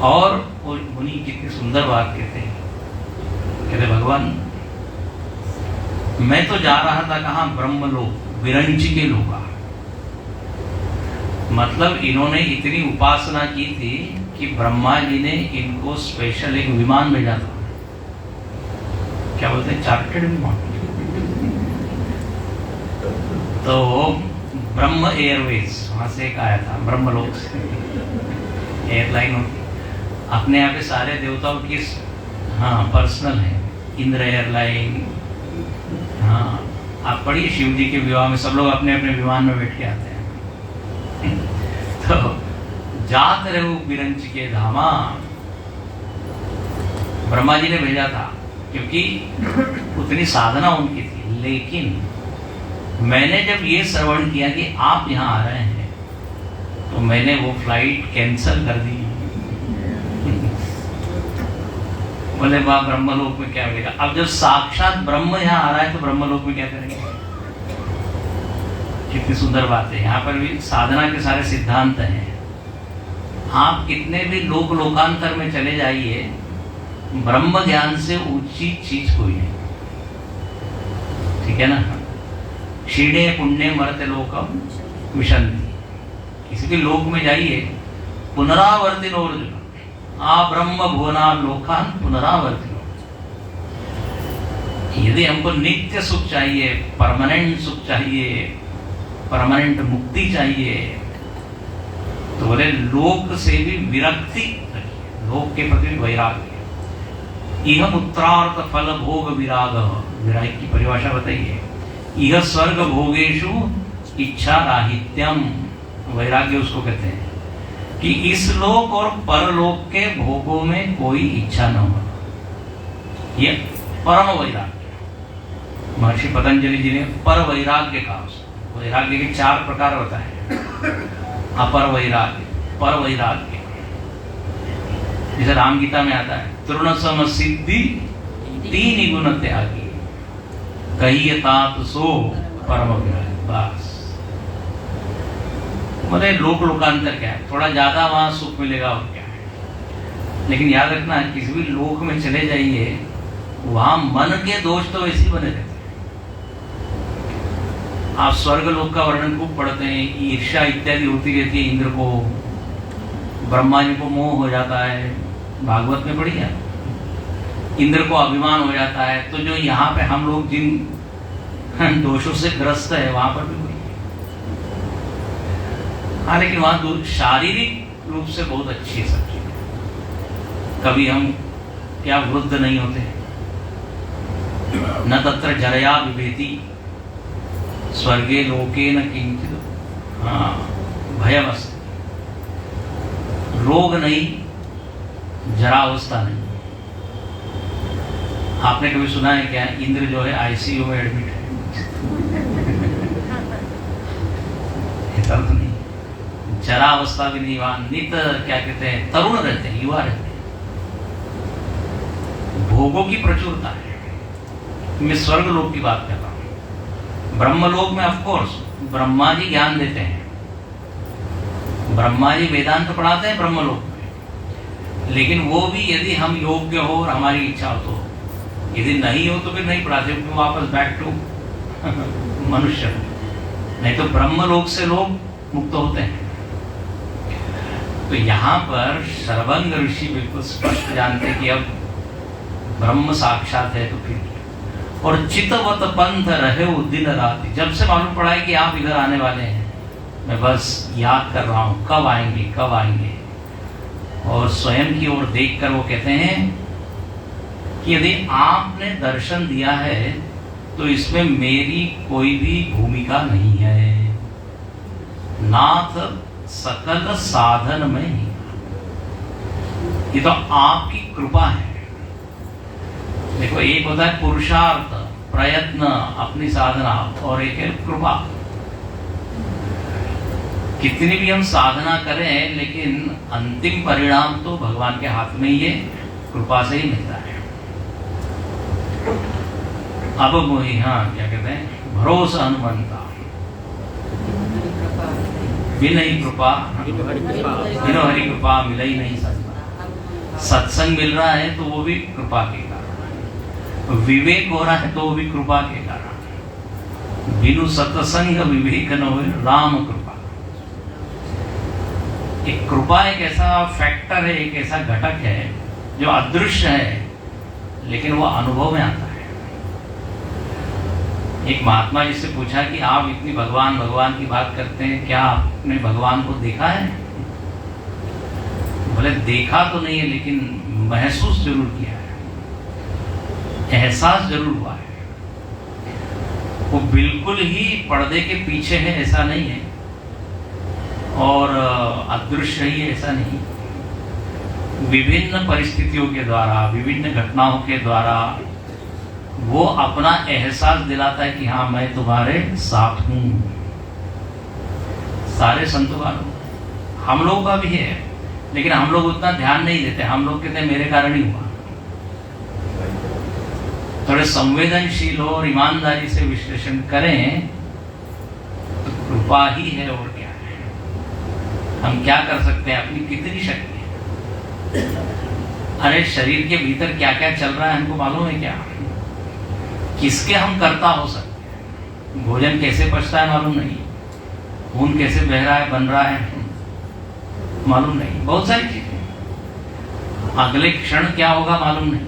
और वो मुनि कितनी सुंदर बात कहते हैं, कहते भगवान मैं तो जा रहा था कहाँ? ब्रह्मलोक, विरंची के लोका। मतलब इन्होंने इतनी उपासना की थी कि ब्रह्मा जी ने इनको स्पेशल एक विमान भेजा था, क्या बोलते हैं, चार्टर्ड विमान। तो ब्रह्म एयरवेज वहां से एक आया था, ब्रह्मलोक से एयरलाइन होती, अपने यहाँ पे सारे देवताओं की हाँ पर्सनल है, इंद्र एयरलाइन। हाँ, आप पढ़िए शिव जी के विवाह में सब लोग अपने अपने विमान में बैठ के आते हैं। तो जात रहो विरंच के धामा, ब्रह्मा जी ने भेजा था क्योंकि उतनी साधना उनकी थी। लेकिन मैंने जब ये श्रवण किया कि आप यहाँ आ रहे हैं तो मैंने वो फ्लाइट कैंसल कर दी। बोले वाह, ब्रह्मलोक में क्या मिलेगा? अब जब साक्षात ब्रह्म यहाँ आ रहा है तो ब्रह्मलोक में क्या करेंगे? कितनी सुंदर बात है। यहाँ पर भी साधना के सारे सिद्धांत हैं। आप कितने भी लोक लोकांतर में चले जाइए, ब्रह्म ज्ञान से ऊंची चीज कोई नहीं। ठीक है ना? क्षीणे पुण्य मरते लोकम विशंति। किसी भी लोक में जाइए, पुनरावर्तिनो अर्जुन, आ ब्रह्म भुवना लोकान पुनरावर्तिनो। यदि हमको नित्य सुख चाहिए, परमानेंट सुख चाहिए, परमानेंट मुक्ति चाहिए, तो बोले लोक से भी विरक्ति रखिए, लोक के प्रति वैराग्य। इह उत्तरार्थ फल भोग विराग, विराग की परिभाषा बताइए। इह स्वर्ग भोगेशु इच्छा राहित्यम, वैराग्य उसको कहते हैं कि इस लोक और परलोक के भोगों में कोई इच्छा न हो। यह परम वैराग्य। महर्षि पतंजलि जी ने पर वैराग्य कहा। वैराग्य के 4 प्रकार होता है। अपर वैराग्य, पर वैराग्य, जैसे राम गीता में आता है, तृण सम सिद्धि 3 गुण त्यागी, कहिए तात सो परम वैराग्य। बस मतलब लोक लोकांतर क्या है, थोड़ा ज्यादा वहां सुख मिलेगा और क्या है। लेकिन याद रखना, किसी भी लोक में चले जाइए, वहां मन के दोष तो वैसे ही बने रहते हैं। आप स्वर्ग लोक का वर्णन खूब पढ़ते हैं, ईर्ष्या इत्यादि होती रहती है इंद्र को, ब्रह्मा जी को मोह हो जाता है, भागवत में पढ़िए। इंद्र को अभिमान हो जाता है। तो जो यहाँ पे हम लोग जिन दोषों से ग्रस्त है, वहां पर भी वही। हाँ, लेकिन वहां शारीरिक रूप से बहुत अच्छी है सब चीजें। कभी हम क्या वृद्ध नहीं होते, न तत्र जरया विभेति, स्वर्गे लोके न किंचित हाँ भयमस्त। रोग नहीं, जरा अवस्था नहीं। आपने कभी सुना है क्या इंद्र जो है आईसीयू में एडमिट है? ऐसा तो नहीं। जरा अवस्था भी नहीं, वहां नित क्या कहते हैं, तरुण रहते हैं, युवा रहते हैं। भोगों की प्रचुरता है। मैं स्वर्ग लोक की बात कर रहा हूं। ब्रह्मलोक में ऑफकोर्स ब्रह्मा जी ज्ञान देते हैं, ब्रह्मा जी वेदांत पढ़ाते हैं ब्रह्मलोक में। लेकिन वो भी यदि हम योग्य हो और हमारी इच्छा हो तो, यदि नहीं हो तो फिर नहीं पढ़ाते, क्योंकि वापस बैक टू मनुष्य। नहीं तो ब्रह्मलोक से लोग मुक्त होते हैं। तो यहाँ पर शरभंग ऋषि बिल्कुल स्पष्ट जानते कि अब ब्रह्म साक्षात है। तो फिर और चितवत पंथ रहे दिन रात, जब से मालूम पड़ा है कि आप इधर आने वाले हैं, मैं बस याद कर रहा हूँ कब आएंगे कब आएंगे। और स्वयं की ओर देखकर वो कहते हैं कि यदि आपने दर्शन दिया है तो इसमें मेरी कोई भी भूमिका नहीं है। नाथ सकल साधन में ही, ये तो आपकी कृपा है। देखो, एक होता है पुरुषार्थ, प्रयत्न, अपनी साधना, और एक है कृपा। कितनी भी हम साधना करें लेकिन अंतिम परिणाम तो भगवान के हाथ में ही है, कृपा से ही मिलता है। अब मोहि, हाँ क्या कहते हैं, भरोसा हनुमंता, बिन हरि कृपा, बिन हरि कृपा मिला ही नहीं सत्संग। सत्संग मिल रहा है तो वो भी कृपा के कारण, विवेक हो रहा है तो वो भी कृपा के कारण। बिनु सत्संग विवेक न हो, राम कृपा। एक कृपा एक ऐसा फैक्टर है, एक ऐसा घटक है जो अदृश्य है लेकिन वो अनुभव में आता है। एक महात्मा जी से पूछा कि आप इतनी भगवान भगवान की बात करते हैं, क्या आपने भगवान को देखा है? बोले देखा तो नहीं है लेकिन महसूस जरूर किया है, एहसास जरूर हुआ है। वो बिल्कुल ही पर्दे के पीछे है ऐसा नहीं है, और अदृश्य ही है ऐसा नहीं। विभिन्न परिस्थितियों के द्वारा, विभिन्न घटनाओं के द्वारा वो अपना एहसास दिलाता है कि हाँ मैं तुम्हारे साथ हूं। सारे संतों का हम लोगों का भी है, लेकिन हम लोग उतना ध्यान नहीं देते। हम लोग कहते हैं मेरे कारण ही हुआ। थोड़े संवेदनशील हो और ईमानदारी से विश्लेषण करें तो कृपा ही है और क्या है। हम क्या कर सकते हैं, अपनी कितनी शक्ति है। अरे शरीर के भीतर क्या क्या चल रहा है हमको मालूम है क्या? किसके हम कर्ता हो सकते हैं? भोजन कैसे पचता है मालूम नहीं, खून कैसे बह रहा है बन रहा है मालूम नहीं, बहुत सारी चीजें। अगले क्षण क्या होगा मालूम नहीं।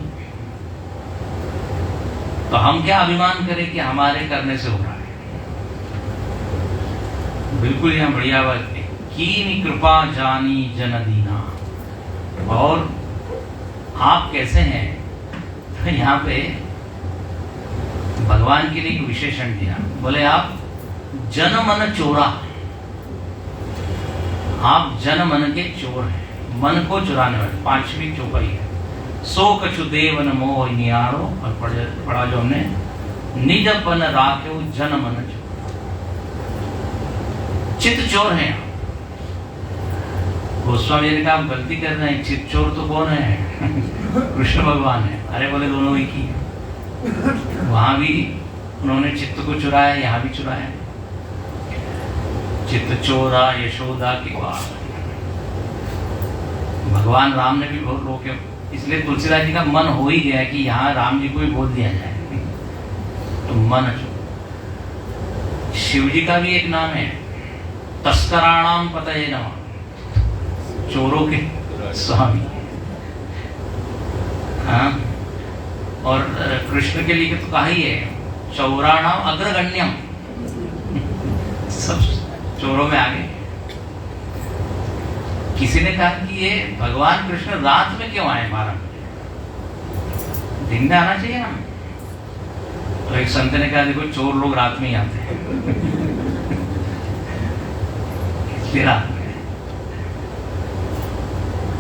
तो हम क्या अभिमान करें कि हमारे करने से हो रहा है? बिल्कुल यहाँ बढ़िया बात है, कीन कृपा जानी जन दीना। और आप कैसे हैं, तो यहाँ पे भगवान के लिए एक विशेषण दिया। बोले आप जन मन चोरा, आप जन मन के चोर हैं, मन को चुराने वाले। पांचवी चौपाई है, सो कछु देव न मोह नियारो, और पढ़ा जो हमने, निज पन राख्यो जन मन चोर। चित्त चोर हैं आप। गोस्वामी जी ने कहा आप गलती कर रहे हैं, चित्त चोर तो कौन है? कृष्ण भगवान है। अरे बोले दोनों एक ही है। वहां भी उन्होंने चित्त को चुराया, यहाँ भी चुराया। चित्त चोरा यशोदा की बात। भगवान राम ने भी बहुत रोके, इसलिए तुलसीदास जी का मन हो ही गया कि यहाँ राम जी को भी बोल दिया जाए, तो मन चोर। शिव जी का भी एक नाम है, तस्कराणाम पतये नमः, चोरों के स्वामी। हाँ, और कृष्ण के लिए तो कहा ही है, चौराणाम अग्रगण्यम, सब चोरों में आगे। किसी ने कहा कि ये भगवान कृष्ण रात में क्यों आए 12 बजे, दिन में आना चाहिए ना। तो एक संत ने कहा देखो चोर लोग रात में ही आते हैं। इसलिए रात में।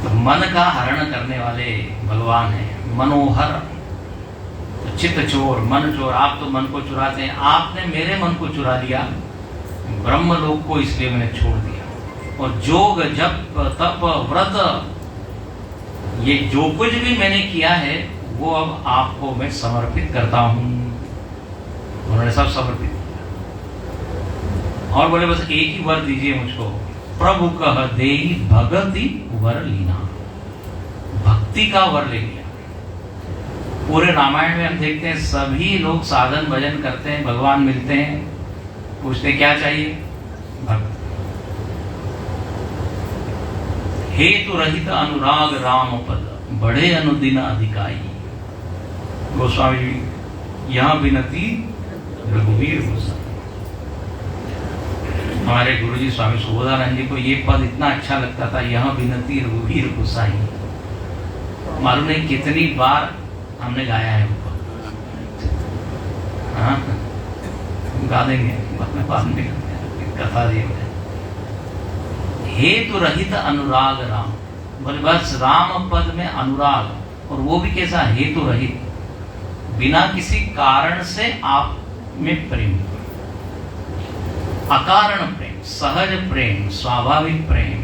तो मन का हरण करने वाले भगवान है, मनोहर। चित्त चोर, मन चोर, आप तो मन को चुराते हैं। आपने मेरे मन को चुरा लिया, ब्रह्मलोक को, इसलिए मैंने छोड़ दिया। और जोग जप तप व्रत, ये जो कुछ भी मैंने किया है वो अब आपको मैं समर्पित करता हूं। उन्होंने सब समर्पित किया और बोले बस एक ही वर दीजिए मुझको, प्रभु कह देई भगति वर लीना। भक्ति का वर ले लिया। पूरे रामायण में हम देखते हैं सभी लोग साधन भजन करते हैं, भगवान मिलते हैं, पूछते क्या चाहिए, भक्ति। हेतु रहित अनुराग राम पद बड़े अनुदिन अधिकाई। गोस्वामी जी यह विनती रघुवीर गोसाई। हमारे गुरुजी स्वामी सुबोधानंद जी को ये पद इतना अच्छा लगता था, यह विनती रघुवीर गोसाई। मालूम नहीं कितनी बार हमने गाया है वो पद। हाँ गा देंगे बाद में कथा दी। हेतु रहित अनुराग राम, बोले बस राम पद में अनुराग, और वो भी कैसा हेतु रहित, बिना किसी कारण से आप में प्रेम, अकारण प्रेम, सहज प्रेम, स्वाभाविक प्रेम,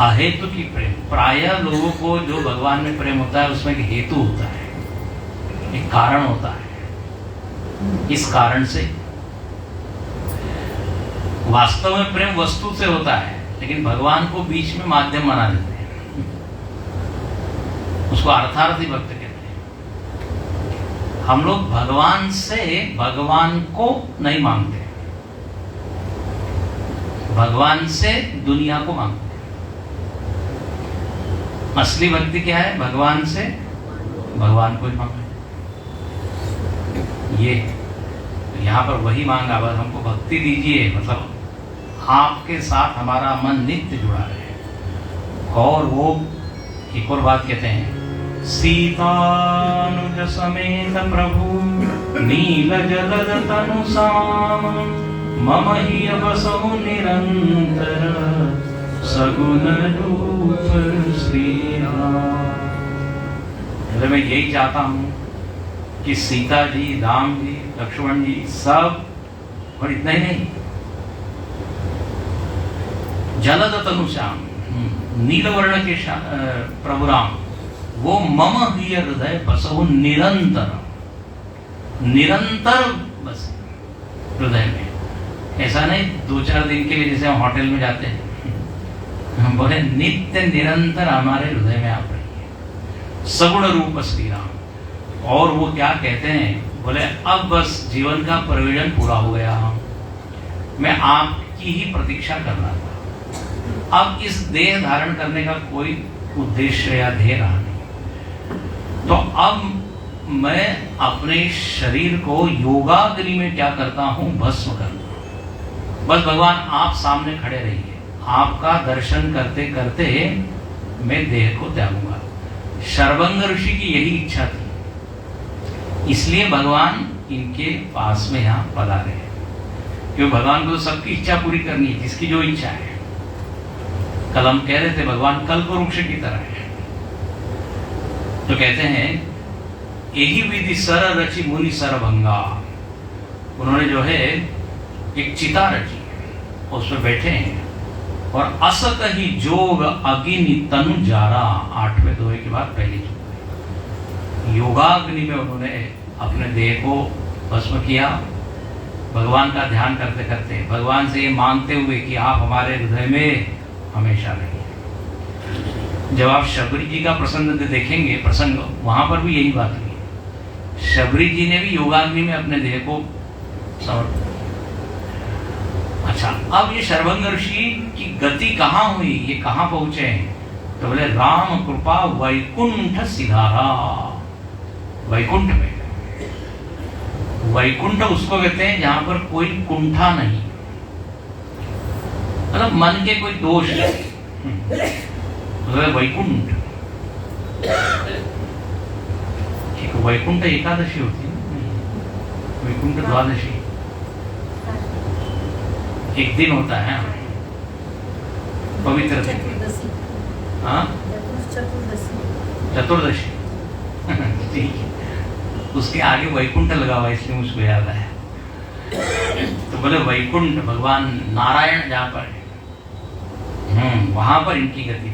अहेतु की प्रेम। प्रायः लोगों को जो भगवान में प्रेम होता है उसमें एक हेतु होता है, एक कारण होता है। इस कारण से वास्तव में प्रेम वस्तु से होता है, लेकिन भगवान को बीच में माध्यम बना देते हैं, उसको अर्थार्थी भक्त कहते हैं। हम लोग भगवान से भगवान को नहीं मांगते, भगवान से दुनिया को मांगते हैं। असली भक्ति क्या है? भगवान से भगवान को ही मांगना। ये यहाँ पर वही मांगा, बस हमको भक्ति दीजिए, मतलब आपके साथ हमारा मन नित्य जुड़ा रहे। और वो एक और बात कहते हैं, सीतानुज समेत प्रभु नील जलद तनु साम मम ही बसहु निरंतर सगुण रूप श्री राम। मैं यही चाहता हूँ कि सीता जी, राम जी, लक्ष्मण जी सब, और इतना ही नहीं, जलद तनु श्याम, नील वर्ण के प्रभु राम, वो मम ही हृदय बसहु निरंतर, निरंतर बस हृदय में। ऐसा नहीं 2-4 दिन के लिए जैसे हम होटल में जाते हैं, हम बोले नित्य निरंतर हमारे हृदय में आप रहिए, सगुण रूप श्री राम। और वो क्या कहते हैं, बोले अब बस जीवन का प्रयोजन पूरा हो गया, मैं आपकी ही प्रतीक्षा कर रहा था, अब इस देह धारण करने का कोई उद्देश्य या ध्येय रहा नहीं, तो अब मैं अपने शरीर को योगाग्नि में क्या करता हूं, भस्म करता हूं। बस भगवान आप सामने खड़े रहिए, आपका दर्शन करते करते मैं देह को त्यागूंगा। शर्वंग ऋषि की यही इच्छा थी, इसलिए भगवान इनके पास में यहाँ पधारे हैं, क्योंकि भगवान को सबकी इच्छा पूरी करनी है, जिसकी जो इच्छा है। कल हम कह रहे थे भगवान कल्प वृक्ष की तरह है, तो कहते हैं यही विधि सर रचि मुनि सरभंगा। उन्होंने जो है एक चिता रची, उसमें बैठे हैं, और असक ही जोग अग्नि तनु जारा, 8वें दोहे के बाद पहली जो योगाग्नि में उन्होंने अपने देह को भस्म किया, भगवान का ध्यान करते करते, भगवान से ये मांगते हुए कि आप हमारे हृदय में हमेशा रहिए। जब आप शबरी जी का प्रसंग देखेंगे, प्रसंग, वहां पर भी यही बात हुई। शबरी जी ने भी योगाग्नि में अपने देह को समर्पित। अच्छा, अब ये शर्वंग ऋषि की गति कहाँ हुई, ये कहाँ पहुंचे हैं? तो बोले राम कृपा वैकुंठ सिधारा। वैकुंठ में, वैकुंठ उसको कहते हैं जहां पर कोई कुंठा नहीं, मतलब मन के कोई दोष नहीं, वैकुंठ। एक वैकुंठ एकादशी होती है, वैकुंठ द्वादशी एक दिन होता है, पवित्र दिन। हाँ, चतुर्दशी ठीक है, उसके आगे वैकुंठ लगा हुआ, इसलिए मुझको याद आया। तो बोले वैकुंठ भगवान नारायण जहाँ पर है, वहां पर इनकी गति।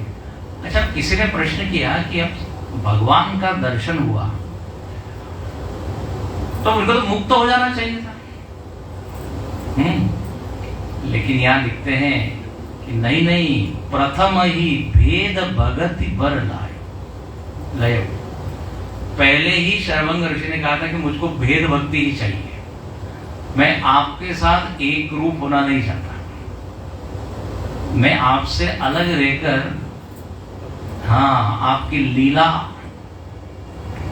अच्छा, किसी ने प्रश्न किया कि अब भगवान का दर्शन हुआ तो उनको तो मुक्त हो जाना चाहिए था। लेकिन यहाँ लिखते हैं कि नहीं नहीं, प्रथम ही भेद भगति बर लाए। पहले ही शर्वंग ऋषि ने कहा था कि मुझको भेद भक्ति ही चाहिए, मैं आपके साथ एक रूप होना नहीं चाहता। मैं आपसे अलग रहकर हाँ आपकी लीला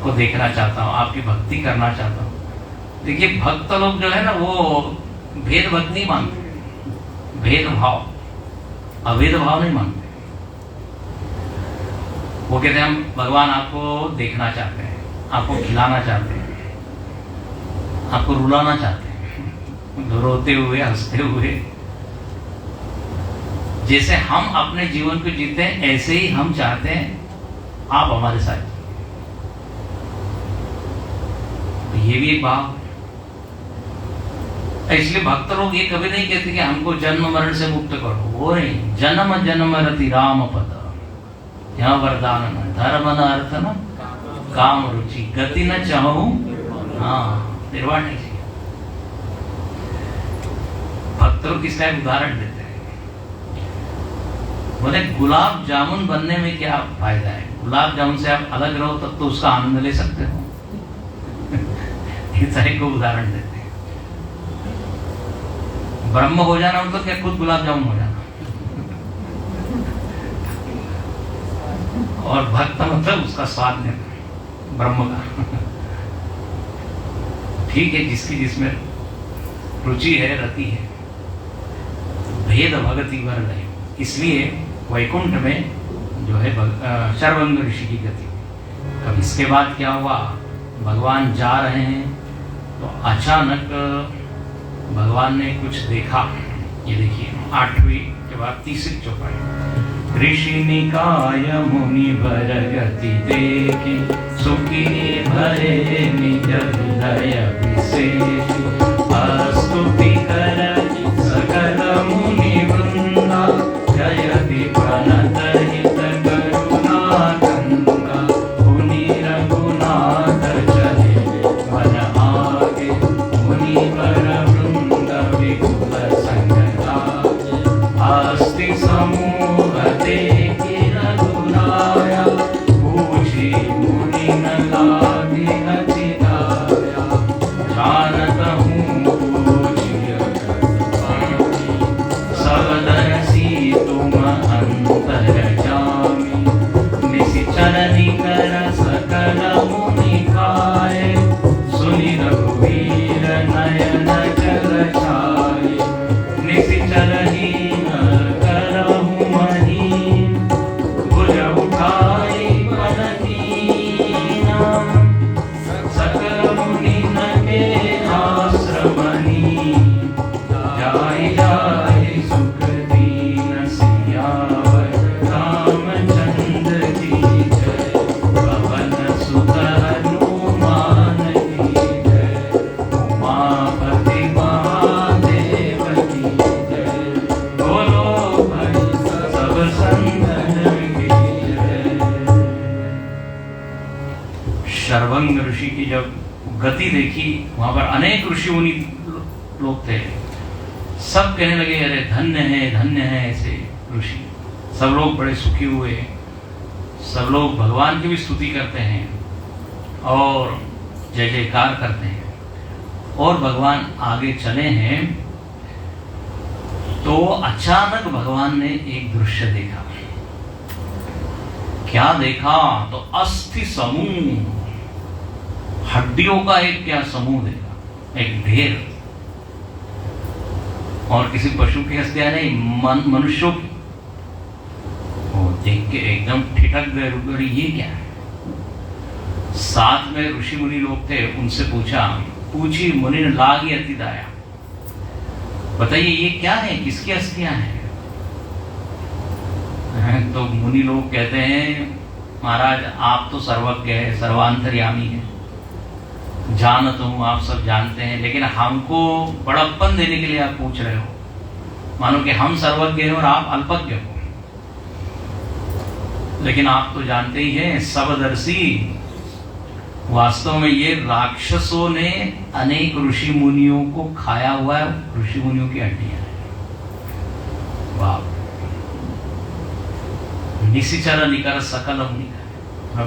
को देखना चाहता हूँ, आपकी भक्ति करना चाहता हूँ। देखिए भक्त लोग जो है ना वो भेद भक्त नहीं मानते, भेदभाव अभेद भाव नहीं मानते। वो कहते हैं हम भगवान आपको देखना चाहते हैं, आपको खिलाना चाहते हैं, आपको रुलाना चाहते हैं, रोते हुए हंसते हुए। जैसे हम अपने जीवन को जीते हैं ऐसे ही हम चाहते हैं आप हमारे साथ। ये भी एक भाव। इसलिए भक्त लोग ये कभी नहीं कहते कि हमको जन्म मरण से मुक्त करो, वो नहीं। जन्म जन्म रति राम पद, यहाँ वरदान न धर्म न अर्थ न काम रुचि, गति न चाहूं हाँ निर्वाण नहीं चाहिए। भक्त लोग किसका एक उदाहरण देते हैं, बोले गुलाब जामुन बनने में क्या फायदा है, गुलाब जामुन से आप अलग रहो तब तो उसका आनंद ले सकते हो। इस तरह को उदाहरण देते हैं। ब्रह्म हो जाना मतलब क्या खुद गुलाब जामुन हो जाना, और भक्त मतलब उसका स्वाद लेना ब्रह्म का। ठीक है, जिसकी जिसमें रुचि है रति है, भेद भगति वर लय। इसलिए वैकुंठ में जो है शरभंग ऋषि की गति। अब इसके बाद क्या हुआ, भगवान जा रहे हैं तो अचानक भगवान ने कुछ देखा। ये देखिए 8वीं के बाद 3री चौपाई। ऋषि निकाय मुनि बर गति देखी, सुखी भरे निज हृदय विशेष। स्तुति कर सकल मुनि वृंदा, जयति प्रणत हित करुणा गंगा। मुनि रघुनाथ चले मन आगे, मुनि वर वृंद विपुल संग लागे। आस्ति समूह देखि रघुराया, पूछी मुनि न लागे अति दाया। जानत हूँ पूछिय सब दर्शी तुम अंतर जामी। निशिचर निकर सकल मुनि खाए, सुनि रघुवीर नयन जल छाए। निशिचर हीन करहु महीन, भुज उठाई पद दीना। सकल मुनि नगे आश्रमनी, जाय जाय सुख दीन सियावर। रामचंद्र की जय, पवन सुत हनुमान की जय। उमापति महादेव की जय, बोलो भाई सब संतन की जय। शरभंग ऋषि की जब गति देखी, वहां पर अनेक ऋषि मुनि लोग थे। सब कहने लगे अरे धन्य है ऐसे ऋषि। सब लोग बड़े सुखी हुए, सब लोग भगवान की भी स्तुति करते हैं और जय जयकार करते हैं। और भगवान आगे चले हैं तो अचानक भगवान ने एक दृश्य देखा। क्या देखा, तो अस्थि समूह, हड्डियों का एक क्या समूह देखा, एक ढेर। और किसी पशु की हस्तियां नहीं, मनुष्यों की। वो देख के एकदम ठिठक गए, रुक गए, ये क्या है। साथ में ऋषि मुनि लोग थे, उनसे पूछी मुनि ने लागी अति दाया। बताइए ये क्या है, किसकी अस्थियां हैं। तो मुनि लोग कहते हैं महाराज आप तो सर्वज्ञ है, सर्वांतर्यामी है, जानत हूं आप सब जानते हैं, लेकिन हमको बड़प्पन देने के लिए आप पूछ रहे हो, मानो कि हम सर्वज्ञ हैं और आप अल्पज्ञ हो। लेकिन आप तो जानते ही हैं सबदर्शी, वास्तव में ये राक्षसों ने अनेक ऋषि मुनियों को खाया हुआ है, ऋषि मुनियों की हड्डियां हैं। वाह। निशिचर निकर सकल मुनि,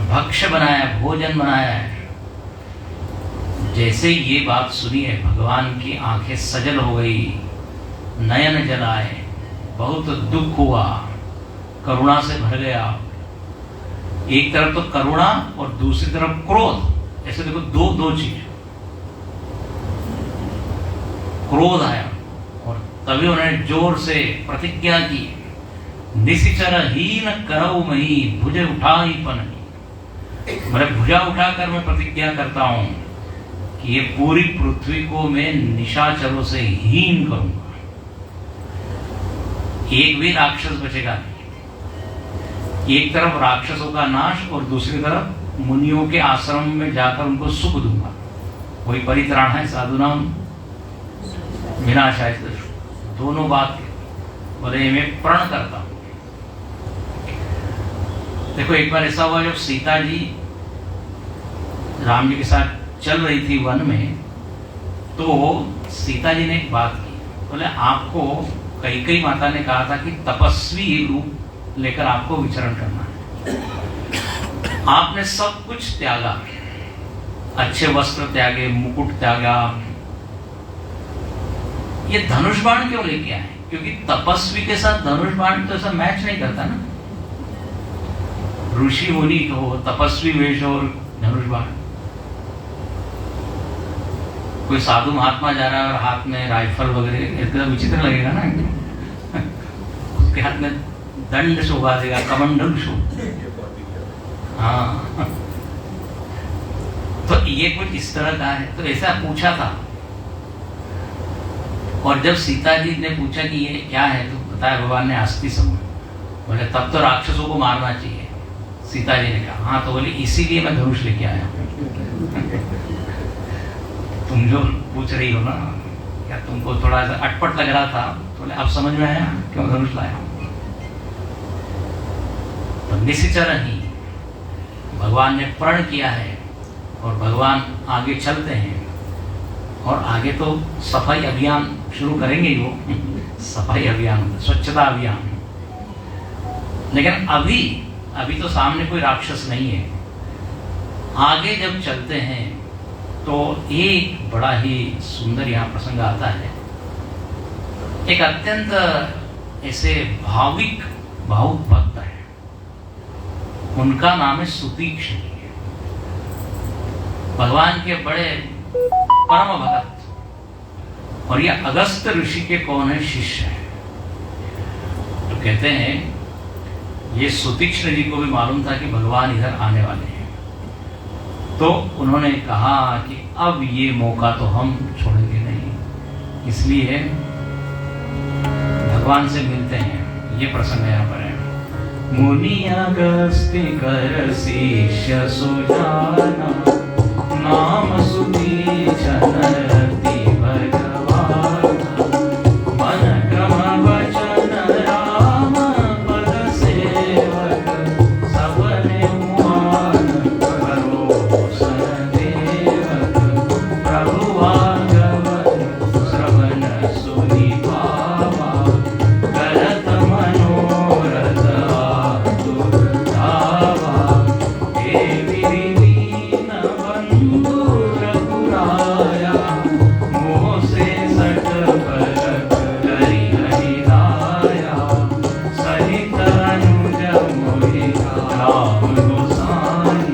भक्ष्य बनाया, भोजन बनाया है। जैसे ये बात सुनी है, भगवान की आंखें सजल हो गई, नयन जल आए, बहुत दुख हुआ, करुणा से भर गया। एक तरफ तो करुणा और दूसरी तरफ क्रोध, ऐसे देखो दो चीज। क्रोध आया और तभी उन्होंने जोर से प्रतिज्ञा की, निशिचर हीन करऊ मही भुजे उठा ही पनही। मेरे भुजा उठाकर मैं प्रतिज्ञा करता हूं कि ये पूरी पृथ्वी को मैं निशाचरों से हीन करूंगा, एक भी राक्षस बचेगा नहीं। एक तरफ राक्षसों का नाश और दूसरी तरफ मुनियों के आश्रम में जाकर उनको सुख दूंगा। वही परित्राण है साधुनाम विनाशाय, दोनों बात बोले मैं प्रण करता हूं। देखो एक बार ऐसा हुआ, जब सीता जी राम जी के साथ चल रही थी वन में, तो सीता जी ने एक बात की, बोले आपको कैकेयी माता ने कहा था कि तपस्वी रूप लेकर आपको विचरण करना है। आपने सब कुछ त्यागा, अच्छे वस्त्र त्यागे, मुकुट त्यागा, ये धनुष बाण क्यों लेके आए? क्योंकि तपस्वी के साथ धनुष बाण तो ऐसा मैच नहीं करता ना। ऋषि मुनि हो, तपस्वी वेश और धनुष बाण। कोई साधु महात्मा जा रहा है और हाथ में राइफल वगैरह, एकदम विचित्र लगेगा ना। उसके हाथ में दंड शोभा देगा, कमंडल शोभा। हाँ, तो ये कुछ इस तरह का है। तो ऐसा पूछा था, और जब सीता जी ने पूछा कि ये क्या है, तो बताया भगवान ने अस्थि समूह। बोले तब तो राक्षसों को मारना चाहिए। सीता जी ने कहा हाँ, तो बोले इसीलिए मैं धनुष लेके आया हूं। तुम जो पूछ रही हो ना, क्या तुमको थोड़ा सा अटपट लग रहा था, तो बोले अब समझ में आया क्यों धनुष लाया हूं। तो निशिचर ही भगवान ने प्रण किया है, और भगवान आगे चलते हैं, और आगे तो सफाई अभियान शुरू करेंगे ही वो। सफाई अभियान, स्वच्छता अभियान। लेकिन अभी तो सामने कोई राक्षस नहीं है। आगे जब चलते हैं तो एक बड़ा ही सुंदर यहाँ प्रसंग आता है। एक अत्यंत ऐसे भावुक भक्त है, उनका नाम है सुतीक्ष्ण। भगवान के बड़े परम भक्त, और ये अगस्त ऋषि के कौन है? शिष्य है। तो कहते हैं ये सुतीक्ष्ण जी को भी मालूम था कि भगवान इधर आने वाले हैं, तो उन्होंने कहा कि अब ये मौका तो हम छोड़ेंगे नहीं, इसलिए भगवान से मिलते हैं। ये प्रसंग यहाँ पर है। मुनि अगस्त्य कर शिष्य सुजाना, नाम सुतीक्ष्ण रति भगवान, मन क्रम वचन राम पद सेवक, सबने मान भरोसन देवक, प्रभु भागवत श्रवण सुनि पावा, करत मनोरथ आतुर धावा, देवी दीन बंधु रघुराया, मोह से सट पलक करि हरिराया, सहित अनुज मोहि राम गोसाई,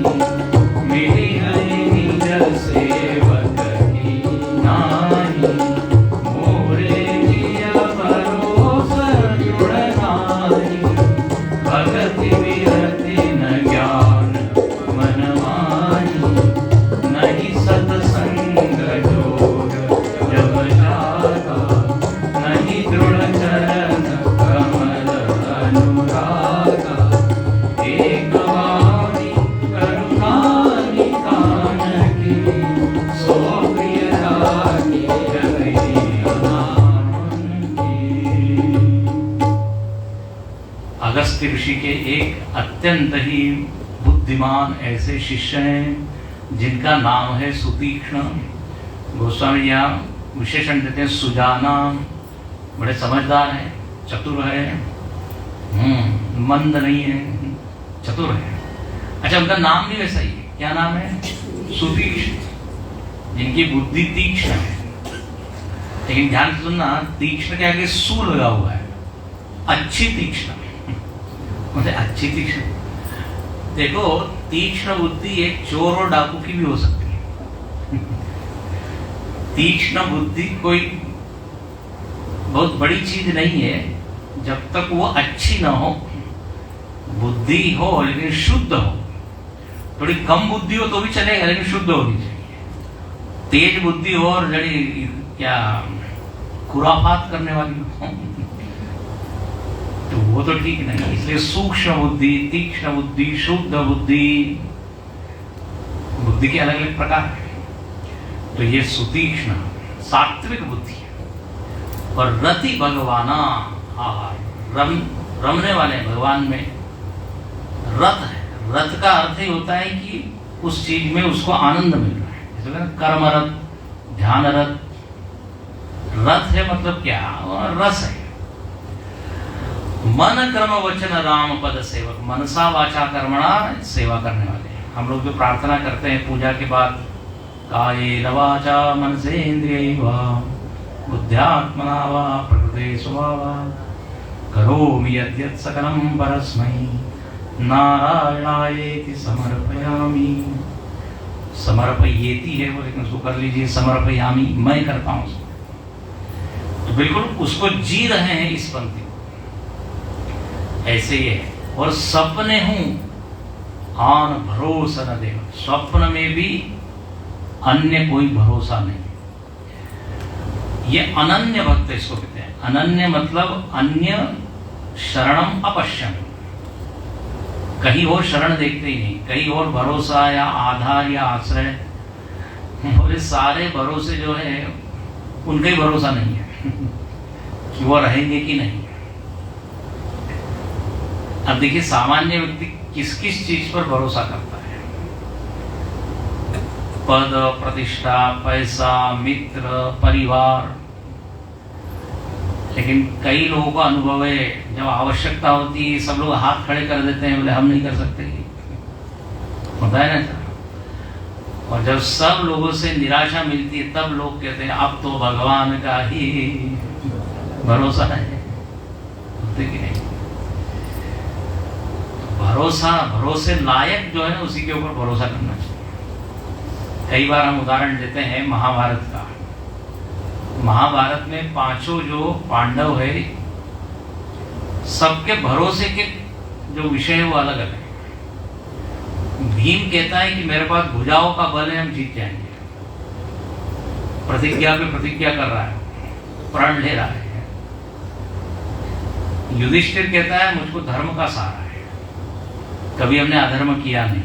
मिली हरि निज सेवक की नाई, मोरे जिया भरोसा जुड़ नाई, भगति विरति न ज्ञान मन मानी, नहीं सत्संग जोग जब जागा, नहीं दृढ़ चरण कमल अनुरागा, एक वाणी करुणा निधान की, सो प्रिय रागी जगहि अनामन की। अगस्त्य ऋषि के एक अत्यंत ही बुद्धिमान ऐसे शिष्य हैं जिनका नाम है सुतीक्ष्ण। गोस्वामी यहाँ विशेषण देते हैं सुजाना, बड़े समझदार हैं, चतुर है, मंद नहीं है, चतुर है। अच्छा, उनका नाम भी वैसा ही है। क्या नाम है? सुतीक्ष्ण, जिनकी बुद्धि तीक्ष्ण है। लेकिन ध्यान से सुनना, तीक्ष्ण के आगे सू लगा हुआ है। अच्छी तीक्ष्ण, मतलब अच्छी तीक्ष्ण। देखो, तीक्ष्ण बुद्धि एक चोर और डाकू की भी हो सकती है। तीक्ष्ण बुद्धि कोई बहुत बड़ी चीज नहीं है जब तक वो अच्छी ना हो। बुद्धि हो लेकिन शुद्ध हो। थोड़ी कम बुद्धि हो तो भी चलेगा, लेकिन शुद्ध होनी चाहिए। तेज बुद्धि हो और जड़ी क्या खुराफात करने वाली हो तो वो तो ठीक नहीं। इसलिए सूक्ष्म बुद्धि, तीक्ष्ण बुद्धि, शुद्ध बुद्धि, बुद्धि के अलग अलग प्रकार हैं। तो ये सुतीक्ष्ण सात्विक बुद्धि है। और रति भगवाना, रमने वाले भगवान में रत है। रत का अर्थ ही होता है कि उस चीज में उसको आनंद मिल रहा है। जैसे कर्मरत, ध्यानरत। रत है मतलब क्या? रस है। मन क्रम वचन राम पद सेवक, मनसा वाचा कर्मणा सेवा करने वाले। हम लोग जो प्रार्थना करते हैं पूजा के बाद, कायेन वाचा मनसेन्द्रियैः वा बुद्ध्यात्मना वा प्रकृते स्वभावात् करोमि यद्यत् सकलं परस्मै नारायणायेति समर्पयामि। समर्पयेति है वो, लेकिन उसको कर लीजिए समर्पयामि, मैं करता हूं उसको। तो बिल्कुल उसको जी रहे हैं इस पंक्ति को। ऐसे ही है। और सपने हूं आन भरोसा न देव, स्वप्न में भी अन्य कोई भरोसा नहीं। ये अनन्य भक्त इसको कहते हैं। अनन्य मतलब अन्य शरणम अपश्यम, कहीं और शरण देखते ही नहीं, कहीं और भरोसा या आधार या आश्रय। बोले सारे भरोसे जो है उनका ही भरोसा नहीं है कि वो रहेंगे कि नहीं। अब देखिए, सामान्य व्यक्ति किस किस चीज पर भरोसा करता है? पद, प्रतिष्ठा, पैसा, मित्र, परिवार। लेकिन कई लोगों का अनुभव है, जब आवश्यकता होती है सब लोग हाथ खड़े कर देते हैं, बोले हम नहीं कर सकते। होता है ना? और जब सब लोगों से निराशा मिलती है तब लोग कहते हैं अब तो भगवान का ही भरोसा है। होते कि नहीं? भरोसा, भरोसे लायक जो है उसी के ऊपर भरोसा करना चाहिए। कई बार हम उदाहरण देते हैं महाभारत का। महाभारत में पांचों जो पांडव है, सबके भरोसे के जो विषय है वो अलग अलग है। भीम कहता है कि मेरे पास भुजाओं का बल है, हम जीत जाएंगे। प्रतिज्ञा पे प्रतिज्ञा कर रहा है, प्रण ले रहा है। युधिष्ठिर कहता है मुझको धर्म का सहारा है, कभी हमने अधर्म किया नहीं।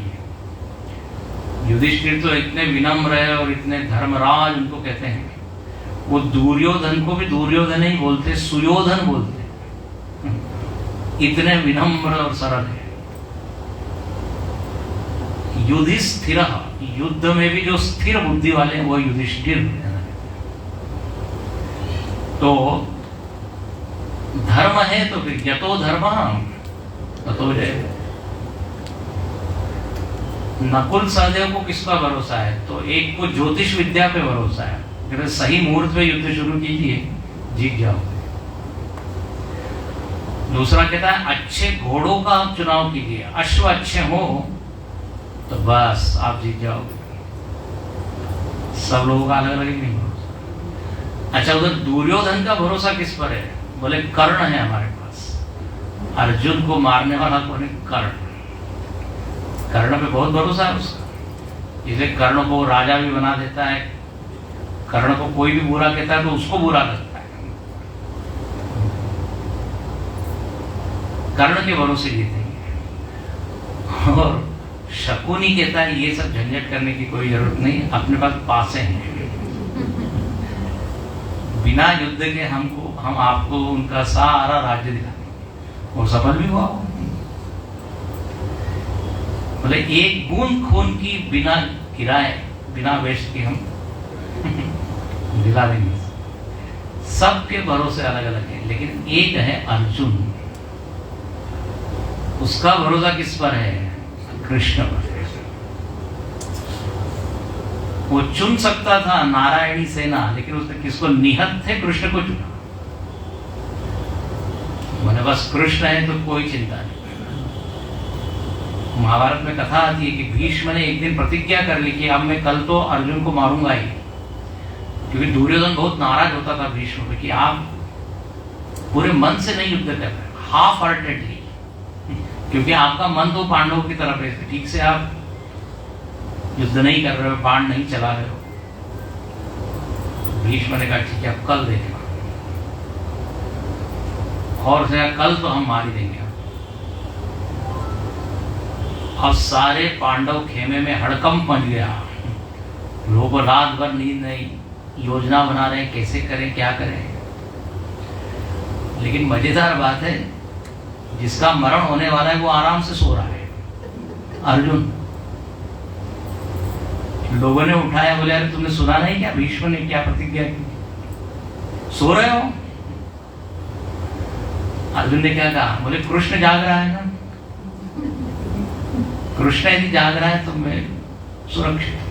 युधिष्ठिर तो इतने विनम्र है और इतने धर्मराज उनको कहते हैं। वो दुर्योधन को भी दुर्योधन ही बोलते, सुयोधन बोलते। इतने विनम्र और सरल है। युधिष्ठिर, युद्ध में भी जो स्थिर बुद्धि वाले हैं वो युधिष्ठिर। तो धर्म है तो फिर यतो धर्म ततो जय। नकुल सहदेव को किसका भरोसा है? तो एक को ज्योतिष विद्या पे भरोसा है, फिर सही मुहूर्त पे युद्ध शुरू कीजिए, जीत जाओगे। दूसरा कहता है अच्छे घोड़ों का आप चुनाव कीजिए, अश्व अच्छे हो तो बस आप जीत जाओगे। सब लोगों का अलग अलग नहीं भरोसा। अच्छा, उधर दुर्योधन का भरोसा किस पर है? बोले कर्ण है हमारे पास। अर्जुन को मारने वाला कौन है? कर्ण। कर्ण पे बहुत भरोसा है उसका, इसलिए कर्ण को राजा भी बना देता है। कर्ण को कोई भी बुरा कहता है तो उसको बुरा करता है। कर्ण के भरोसे जीतेंगे। और शकुनी कहता है ये सब झंझट करने की कोई जरूरत नहीं, अपने पास पासे हैं, बिना युद्ध के हम आपको उनका सारा राज्य दिखाएंगे। और सफल भी हुआ। बोले एक बूंद खून की बिना किराए, बिना वेस्ट की हम दिला देंगे। सबके भरोसे अलग अलग है, लेकिन एक है अर्जुन। उसका भरोसा किस पर है? कृष्ण पर। वो चुन सकता था नारायणी सेना, लेकिन उसने किसको? निहत थे कृष्ण को चुना। मैंने न बस कृष्ण है तो कोई चिंता नहीं। महाभारत में कथा आती है कि भीष्म ने एक दिन प्रतिज्ञा कर ली कि अब मैं कल तो अर्जुन को मारूंगा ही, क्योंकि दुर्योधन बहुत नाराज होता था भीष्म पे कि आप पूरे मन से नहीं युद्ध कर रहे, हाफ हार्टेडली, क्योंकि आपका मन तो पांडवों की तरफ है, ठीक से आप युद्ध नहीं कर रहे हो, बाण नहीं चला रहे हो। भीष्म ने कहा ठीक है अब कल देखना, और कल तो हम मार ही देंगे। अब सारे पांडव खेमे में हड़कंप मच गया, लोगों को रात भर नींद नहीं, योजना बना रहे हैं कैसे करें क्या करें। लेकिन मजेदार बात है, जिसका मरण होने वाला है वो आराम से सो रहा है, अर्जुन। लोगों ने उठाया, बोले अरे तुमने सुना नहीं क्या भीष्म ने क्या प्रतिज्ञा की, सो रहे हो? अर्जुन ने क्या कहा, बोले कृष्ण जाग रहा है ना, कृष्ण यदि जाग रहा है तो मैं सुरक्षित हूं।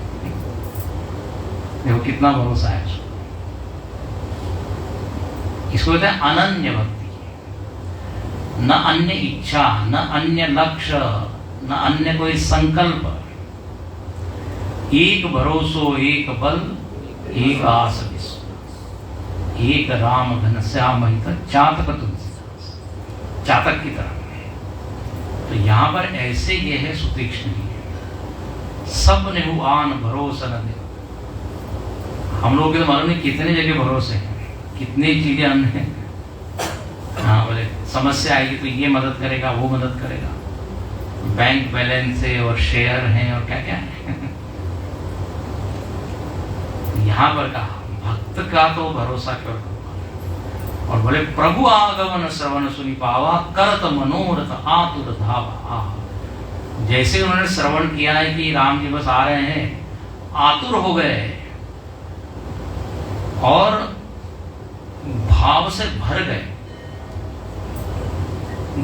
देखो कितना भरोसा है उसको। इसको कहते हैं अनन्य भक्ति, न अन्य इच्छा, न अन्य लक्ष्य, न अन्य कोई संकल्प, एक भरोसो एक बल एक आस विश्व, एक राम घन श्याम चातक तुलसीदास, चातक की तरह। तो यहाँ पर ऐसे ये है सुतीक्ष्ण जी, सब ने आन भरोसा न दे। हम लोग तो मालूम नहीं कितने जगह भरोसे हैं, कितनी चीजें हमने, हाँ बोले समस्या आएगी तो ये मदद करेगा वो मदद करेगा, बैंक बैलेंस है और शेयर हैं और क्या क्या है। यहाँ पर कहा भक्त का तो भरोसा क्यों करो, और बोले प्रभु आगमन श्रवण सुनि पावा, करत मनोरथ आतुर धावा। जैसे उन्होंने श्रवण किया है कि राम जी बस आ रहे हैं, आतुर हो गए और भाव से भर गए,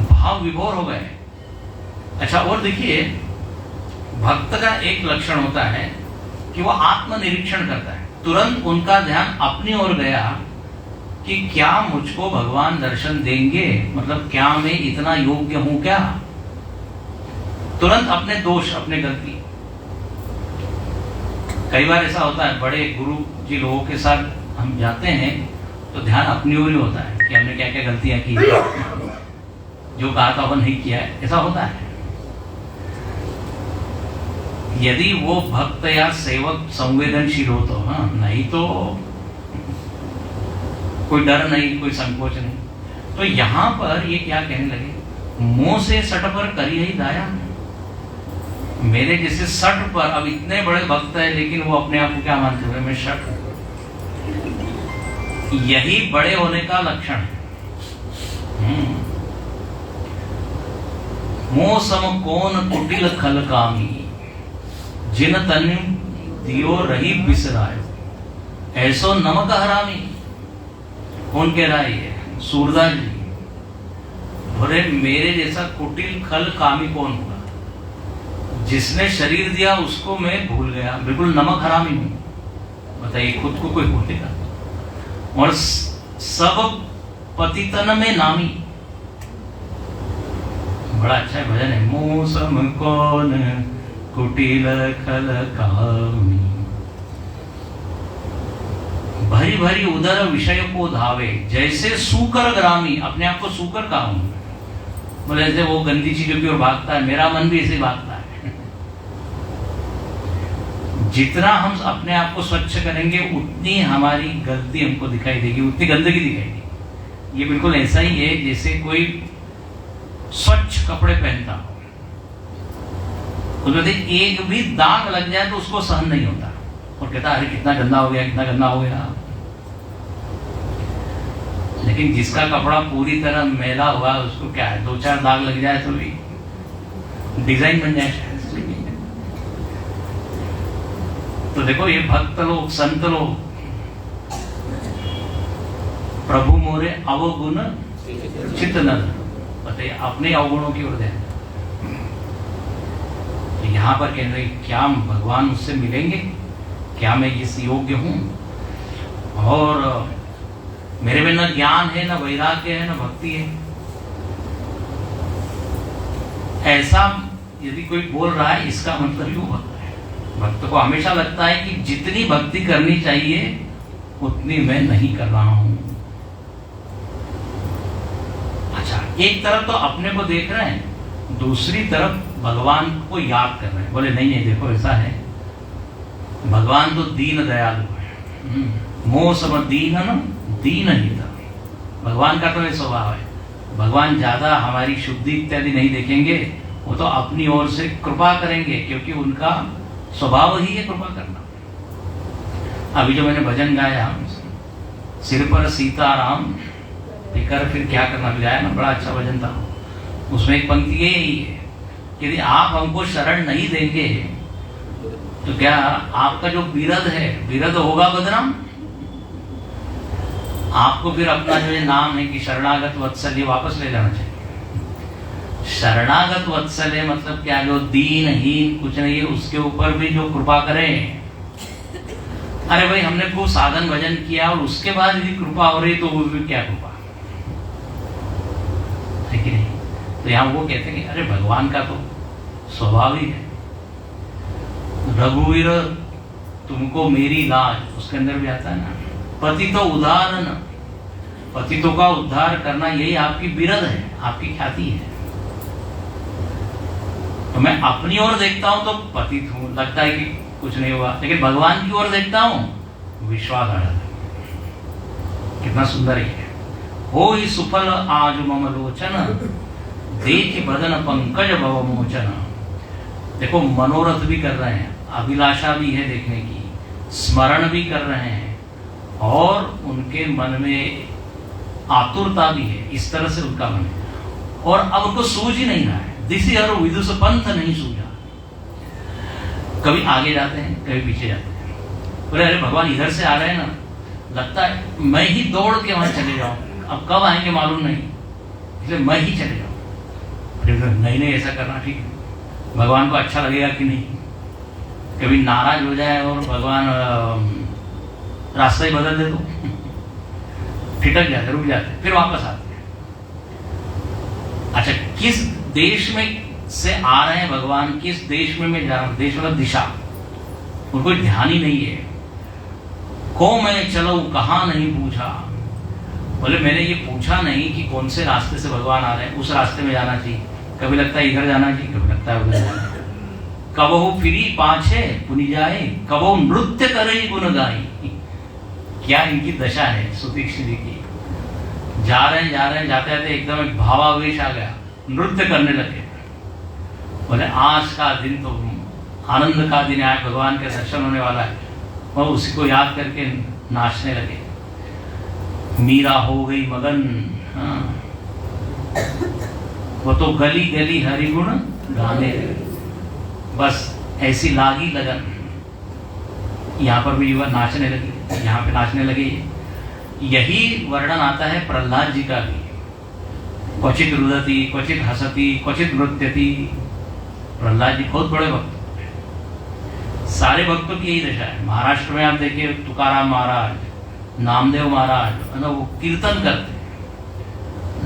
भाव विभोर हो गए। अच्छा, और देखिए भक्त का एक लक्षण होता है कि वो आत्मनिरीक्षण करता है। तुरंत उनका ध्यान अपनी ओर गया कि क्या मुझको भगवान दर्शन देंगे, मतलब क्या मैं इतना योग्य हूं क्या। तुरंत अपने दोष, अपने गलती। कई बार ऐसा होता है, बड़े गुरु जी लोगों के साथ हम जाते हैं तो ध्यान अपनी ओर ही होता है कि हमने क्या क्या गलतियां की, जो कहा था वो नहीं किया है, ऐसा होता है। यदि वो भक्त या सेवक संवेदनशील हो तो, हाँ, नहीं तो कोई डर नहीं, कोई संकोच नहीं। तो यहां पर ये क्या कहने लगे, मुंह से सट पर करी ही दाया। मेरे जैसे सट पर, अब इतने बड़े भक्त है लेकिन वो अपने आप को क्या मानते हुए मैं सट हूं। यही बड़े होने का लक्षण है। मोह सम कौन कुटिल खल कामी, जिन तन दियो रही बिसरायो, ऐसो नमक हरामी। कौन कह रहा है? सूरदास जी। बोले मेरे जैसा कुटिल खल कामी कौन होगा, जिसने शरीर दिया उसको मैं भूल गया, बिल्कुल नमक हरामी हूं। बताइए, खुद को कोई भूलेगा? और सब पतितन में नामी। बड़ा अच्छा भजन है, मौसम कौन कुटिल खल कामी, भरी भरी उदर विषय को धावे, जैसे सूकर ग्रामी। अपने आप को सूकर कहा हूं, बोले ऐसे वो गंदी चीजों की ओर भागता है, मेरा मन भी ऐसे भागता है। जितना हम अपने आप को स्वच्छ करेंगे उतनी हमारी गलती हमको दिखाई देगी, उतनी गंदगी दिखाई देगी। ये बिल्कुल ऐसा ही है जैसे कोई स्वच्छ कपड़े पहनता हो, उसमें एक भी दाग लग जाए तो उसको सहन नहीं होता और कहता अरे कितना गंदा हो गया, कितना गंदा हो गया। लेकिन जिसका कपड़ा पूरी तरह मैला हुआ उसको क्या है, 2-4 दाग लग जाए तो भी डिजाइन बन जाए। तो देखो ये भक्त लोग, संत लोग, प्रभु मोरे अवगुण चित न, बताइए अपने अवगुणों की ओर ध्यान। तो यहाँ पर कह रहे क्या भगवान मुझसे मिलेंगे, क्या मैं इस योग्य हूं, और मेरे में न ज्ञान है, न वैराग्य है, न भक्ति है। ऐसा यदि कोई बोल रहा है, इसका मतलब यूं होता है, भक्त को हमेशा लगता है कि जितनी भक्ति करनी चाहिए उतनी मैं नहीं कर रहा हूं। अच्छा, एक तरफ तो अपने को देख रहे हैं, दूसरी तरफ भगवान को याद कर रहे हैं। बोले नहीं नहीं, देखो ऐसा है, भगवान तो दीन दयालु है, मोह सम दीन न दीन ही था। भगवान का तो ये स्वभाव है, भगवान ज्यादा हमारी शुद्धि इत्यादि नहीं देखेंगे, वो तो अपनी ओर से कृपा करेंगे, क्योंकि उनका स्वभाव ही है कृपा करना। अभी जो मैंने भजन गाया, सिर पर सीताराम फिकर फिर क्या करना, गाया ना, बड़ा अच्छा भजन था। उसमें एक पंक्ति यही है, यदि आप हमको शरण नहीं देंगे तो क्या आपका जो बिरद है, बिरद होगा बदनाम। आपको फिर अपना जो ये नाम है कि शरणागत वत्सल, ये वापस ले जाना चाहिए। शरणागत वत्सल है मतलब क्या, जो दीनहीन कुछ नहीं है, उसके ऊपर भी जो कृपा करें। अरे भाई, हमने खूब साधन भजन किया और उसके बाद भी कृपा हो रही तो वो भी क्या कृपा है कि नहीं। तो यहाँ वो कहते हैं कि अरे भगवान का तो स्वभाव ही है, रघुवीर तुमको मेरी लाज, उसके अंदर भी आता है ना, पति तो उदाहरण, पतितों का उद्धार करना यही आपकी बिरद है, आपकी ख्याति है। तो मैं अपनी ओर देखता हूं तो पतित हूं, लगता है कि कुछ नहीं हुआ, लेकिन भगवान की ओर देखता हूं विश्वास आ जाता है। कितना सुंदर है। हो ही सुफल आज मम लोचन, देखि बदन पंकज भव मोचन। देखो, मनोरथ भी कर रहे हैं, अभिलाषा भी है देखने की, स्मरण भी कर रहे हैं, और उनके मन में आतुरता भी है, इस तरह से उनका मन है। और अब उनको सूझ ही नहीं रहा है, दिसी हर विदुष पंथ नहीं सूझा। कभी आगे जाते हैं, कभी पीछे जाते हैं। बोले अरे भगवान इधर से आ रहे हैं ना, लगता है मैं ही दौड़ के वहां चले जाऊं, अब कब आएंगे मालूम नहीं, इसलिए मैं ही चले जाऊं। नहीं नहीं, ऐसा करना ठीक है, भगवान को अच्छा लगेगा कि नहीं। कभी नाराज हो जाए और भगवान रास्ता ही बदल दे तो ठिठक जाते, रुक जाते, फिर वापस आते हैं। अच्छा, किस देश में से आ रहे हैं भगवान, किस देश में मैं जा रहा हूं, देश मतलब दिशा, उनको ध्यान ही नहीं है। को मैं चलो कहां नहीं पूछा। बोले मैंने ये पूछा नहीं कि कौन से रास्ते से भगवान आ रहे हैं, उस रास्ते में जाना चाहिए। कभी लगता है इधर जाना चाहिए, कभी लगता है उधर जाना चाहिए। कबहू फिरी पाछे पुनि जाए, कबहू नृत्य करे गुण गाई। क्या इनकी दशा है सुतीक्ष्ण जी की। जा रहे हैं जाते जाते एकदम एक भावावेश आ गया, नृत्य करने लगे। बोले आज का दिन तो आनंद का दिन है, भगवान के दर्शन होने वाला है, और उसी को याद करके नाचने लगे। मीरा हो गई मगन, वो तो गली गली हरिगुण गाने लगे। बस ऐसी लागी लगन, यहाँ पर भी युवा नाचने लगी, यहाँ पे नाचने लगे। यही वर्णन आता है प्रहलाद जी का भी, क्वचित रुदती क्वचित हसती क्वचित नृत्यति। प्रहलाद जी बहुत बड़े भक्त, सारे भक्तों की यही दशा है। महाराष्ट्र में आप देखिए तुकाराम महाराज, नामदेव महाराज, मतलब वो कीर्तन करते,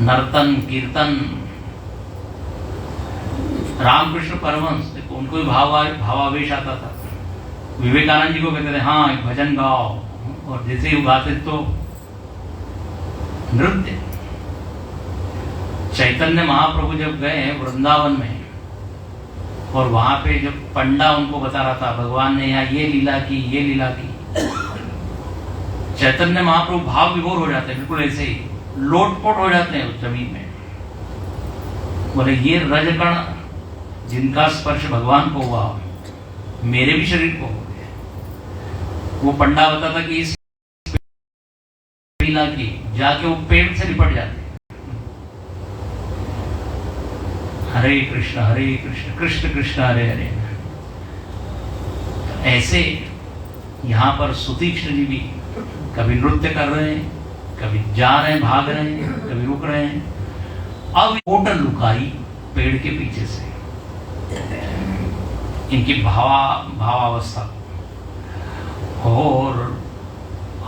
नर्तन कीर्तन। रामकृष्ण परमहंस, देखो उनको भी भावावेश आता था। विवेकानंद जी को कहते थे हाँ एक भजन गाओ, और जैसे ही गाते तो नृत्य। चैतन्य महाप्रभु जब गए वृंदावन में, और वहां पे जब पंडा उनको बता रहा था भगवान ने यहाँ ये लीला की, ये लीला की, चैतन्य महाप्रभु भाव विभोर हो जाते हैं, बिल्कुल ऐसे ही लोटपोट हो जाते हैं उस जमीन में। बोले ये रजकण जिनका स्पर्श भगवान को हुआ, मेरे भी शरीर को हो गया। वो पंडा बताता कि इस लीला की, जाके वो पेड़ से निपट जाते। हरे कृष्ण कृष्ण कृष्ण हरे हरे। तो ऐसे यहाँ पर सुतीक्ष्ण जी भी कभी नृत्य कर रहे हैं, कभी जा रहे हैं, भाग रहे हैं, कभी रुक रहे हैं। अब होटल लुकाई पेड़ के पीछे से इनकी भावावस्था, और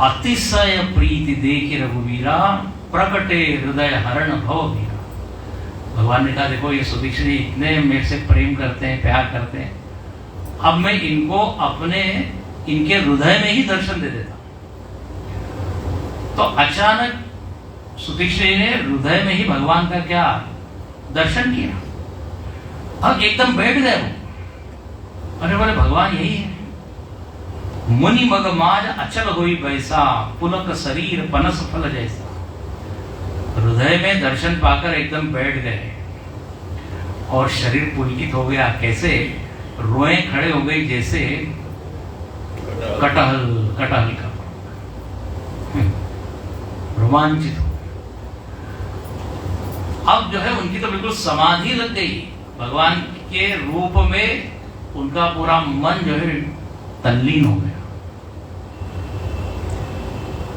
अतिशय प्रीति देखी रघुवीरा, प्रकटे हृदय हरण भव वीरा। भगवान ने कहा देखो ये सुदीक्षित जी इतने मेरे से प्रेम करते हैं, प्यार करते हैं, अब मैं इनको अपने इनके हृदय में ही दर्शन दे देता। तो अचानक सुदीक्षित जी ने हृदय में ही भगवान का क्या दर्शन किया और एकदम बैठ गए वो। अरे बोले भगवान यही है। मुनि मग माज अचल हुई बैसा, पुलक शरीर पनस फल जैसा। हृदय में दर्शन पाकर एकदम बैठ गए और शरीर पुलकित हो गया। कैसे? रोए खड़े हो गई जैसे कटहल का, रोमांचित हो। अब जो है उनकी तो बिल्कुल समाधि लग गई भगवान के रूप में, उनका पूरा मन जो है तल्लीन हो गया।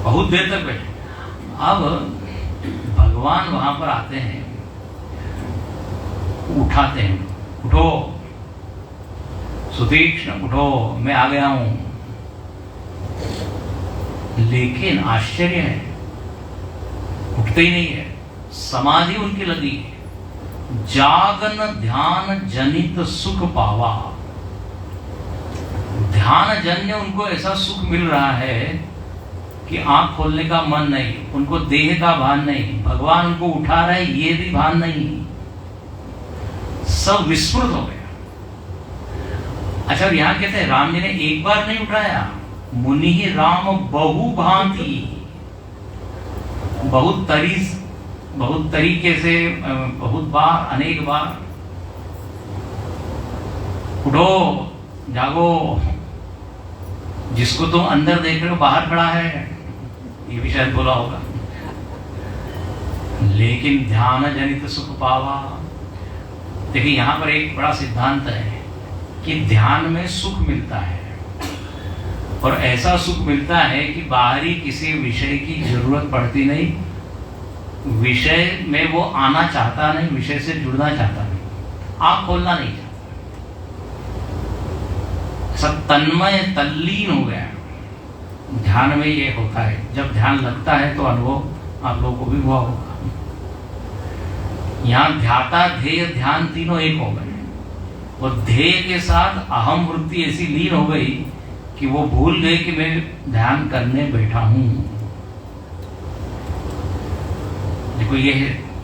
बहुत देर तक बैठे। अब भगवान वहां पर आते हैं, उठाते हैं, उठो सुतीक्ष्ण उठो, मैं आ गया हूं। लेकिन आश्चर्य है, उठते ही नहीं है, समाधि उनकी लगी है। जागन ध्यान जनित सुख पावा। ध्यान जन्य उनको ऐसा सुख मिल रहा है कि आंख खोलने का मन नहीं, उनको देह का भान नहीं, भगवान उनको उठा रहे ये भी भान नहीं, सब विस्मृत हो गया। अच्छा, यहाँ कहते हैं राम जी ने एक बार नहीं उठाया, मुनि ही राम बहु भांति, बहुत तरीके से, बहुत बार, अनेक बार, उठो जागो, जिसको तुम अंदर देख रहे हो बाहर खड़ा है, ये भी शायद बोला होगा। लेकिन ध्यान जनित सुख पावा। देखिए यहां पर एक बड़ा सिद्धांत है कि ध्यान में सुख मिलता है, और ऐसा सुख मिलता है कि बाहरी किसी विषय की जरूरत पड़ती नहीं, विषय में वो आना चाहता नहीं, विषय से जुड़ना चाहता नहीं, आंख खोलना नहीं चाहता, सब तन्मय तल्लीन हो गया। ध्यान में ये होता है, जब ध्यान लगता है तो अनुभव आप लोगों को भी हुआ होगा। यहाँ ध्याता ध्येय ध्यान तीनों एक हो गए, और ध्येय के साथ अहम वृत्ति ऐसी लीन हो गई कि वो भूल गए कि मैं ध्यान करने बैठा हूं। देखो ये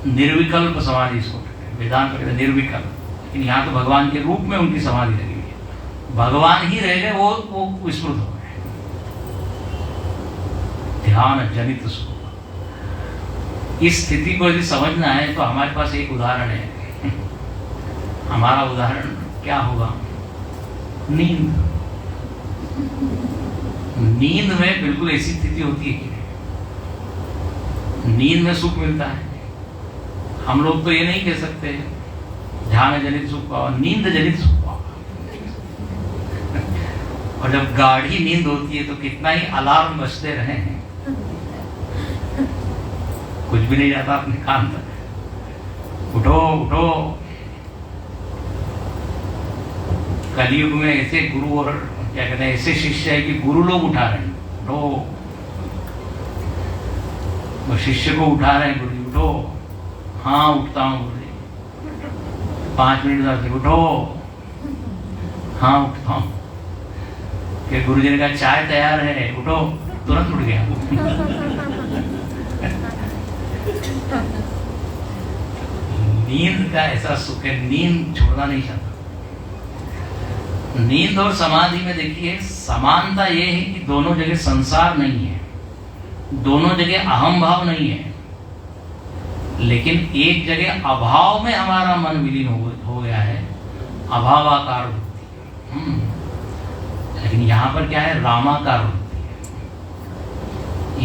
निर्विकल्प समाधि, इसको वेदांत कहते हैं निर्विकल्प, लेकिन यहाँ तो भगवान के रूप में उनकी समाधि लगी हुई है, भगवान ही रह गए, वो विस्मृत हो गए। ध्यान जनित सुख। इस स्थिति को यदि समझना है तो हमारे पास एक उदाहरण है। हमारा उदाहरण क्या होगा? नींद। नींद में बिल्कुल ऐसी स्थिति होती है कि नींद में सुख मिलता है। हम लोग तो ये नहीं कह सकते ध्यान जनित सुख पाओ, नींद जनित सुख पाओ। और जब गाढ़ी नींद होती है तो कितना ही अलार्म बजते रहे हैं, कुछ भी नहीं जाता अपने काम तक। उठो उठो। कलयुग में ऐसे गुरु और क्या कहते हैं ऐसे शिष्य है कि गुरु लोग उठा रहे हैं, उठो। वो शिष्य को उठा रहे हैं, गुरु उठो। हाँ उठता हूँ गुरु जी। 5 मिनट बाद उठो। हाँ उठता हूँ। फिर गुरु जी ने कहा चाय तैयार है, उठो। तुरंत उठ गया। नींद का ऐसा सुख है, नींद छोड़ना नहीं चाहता। नींद और समाधि में देखिए समानता यह है कि दोनों जगह संसार नहीं है, दोनों जगह अहम भाव नहीं है, लेकिन एक जगह अभाव में हमारा मन विलीन हो गया है, अभावाकार वृत्ति। लेकिन यहां पर क्या है? रामाकार वृत्ति है।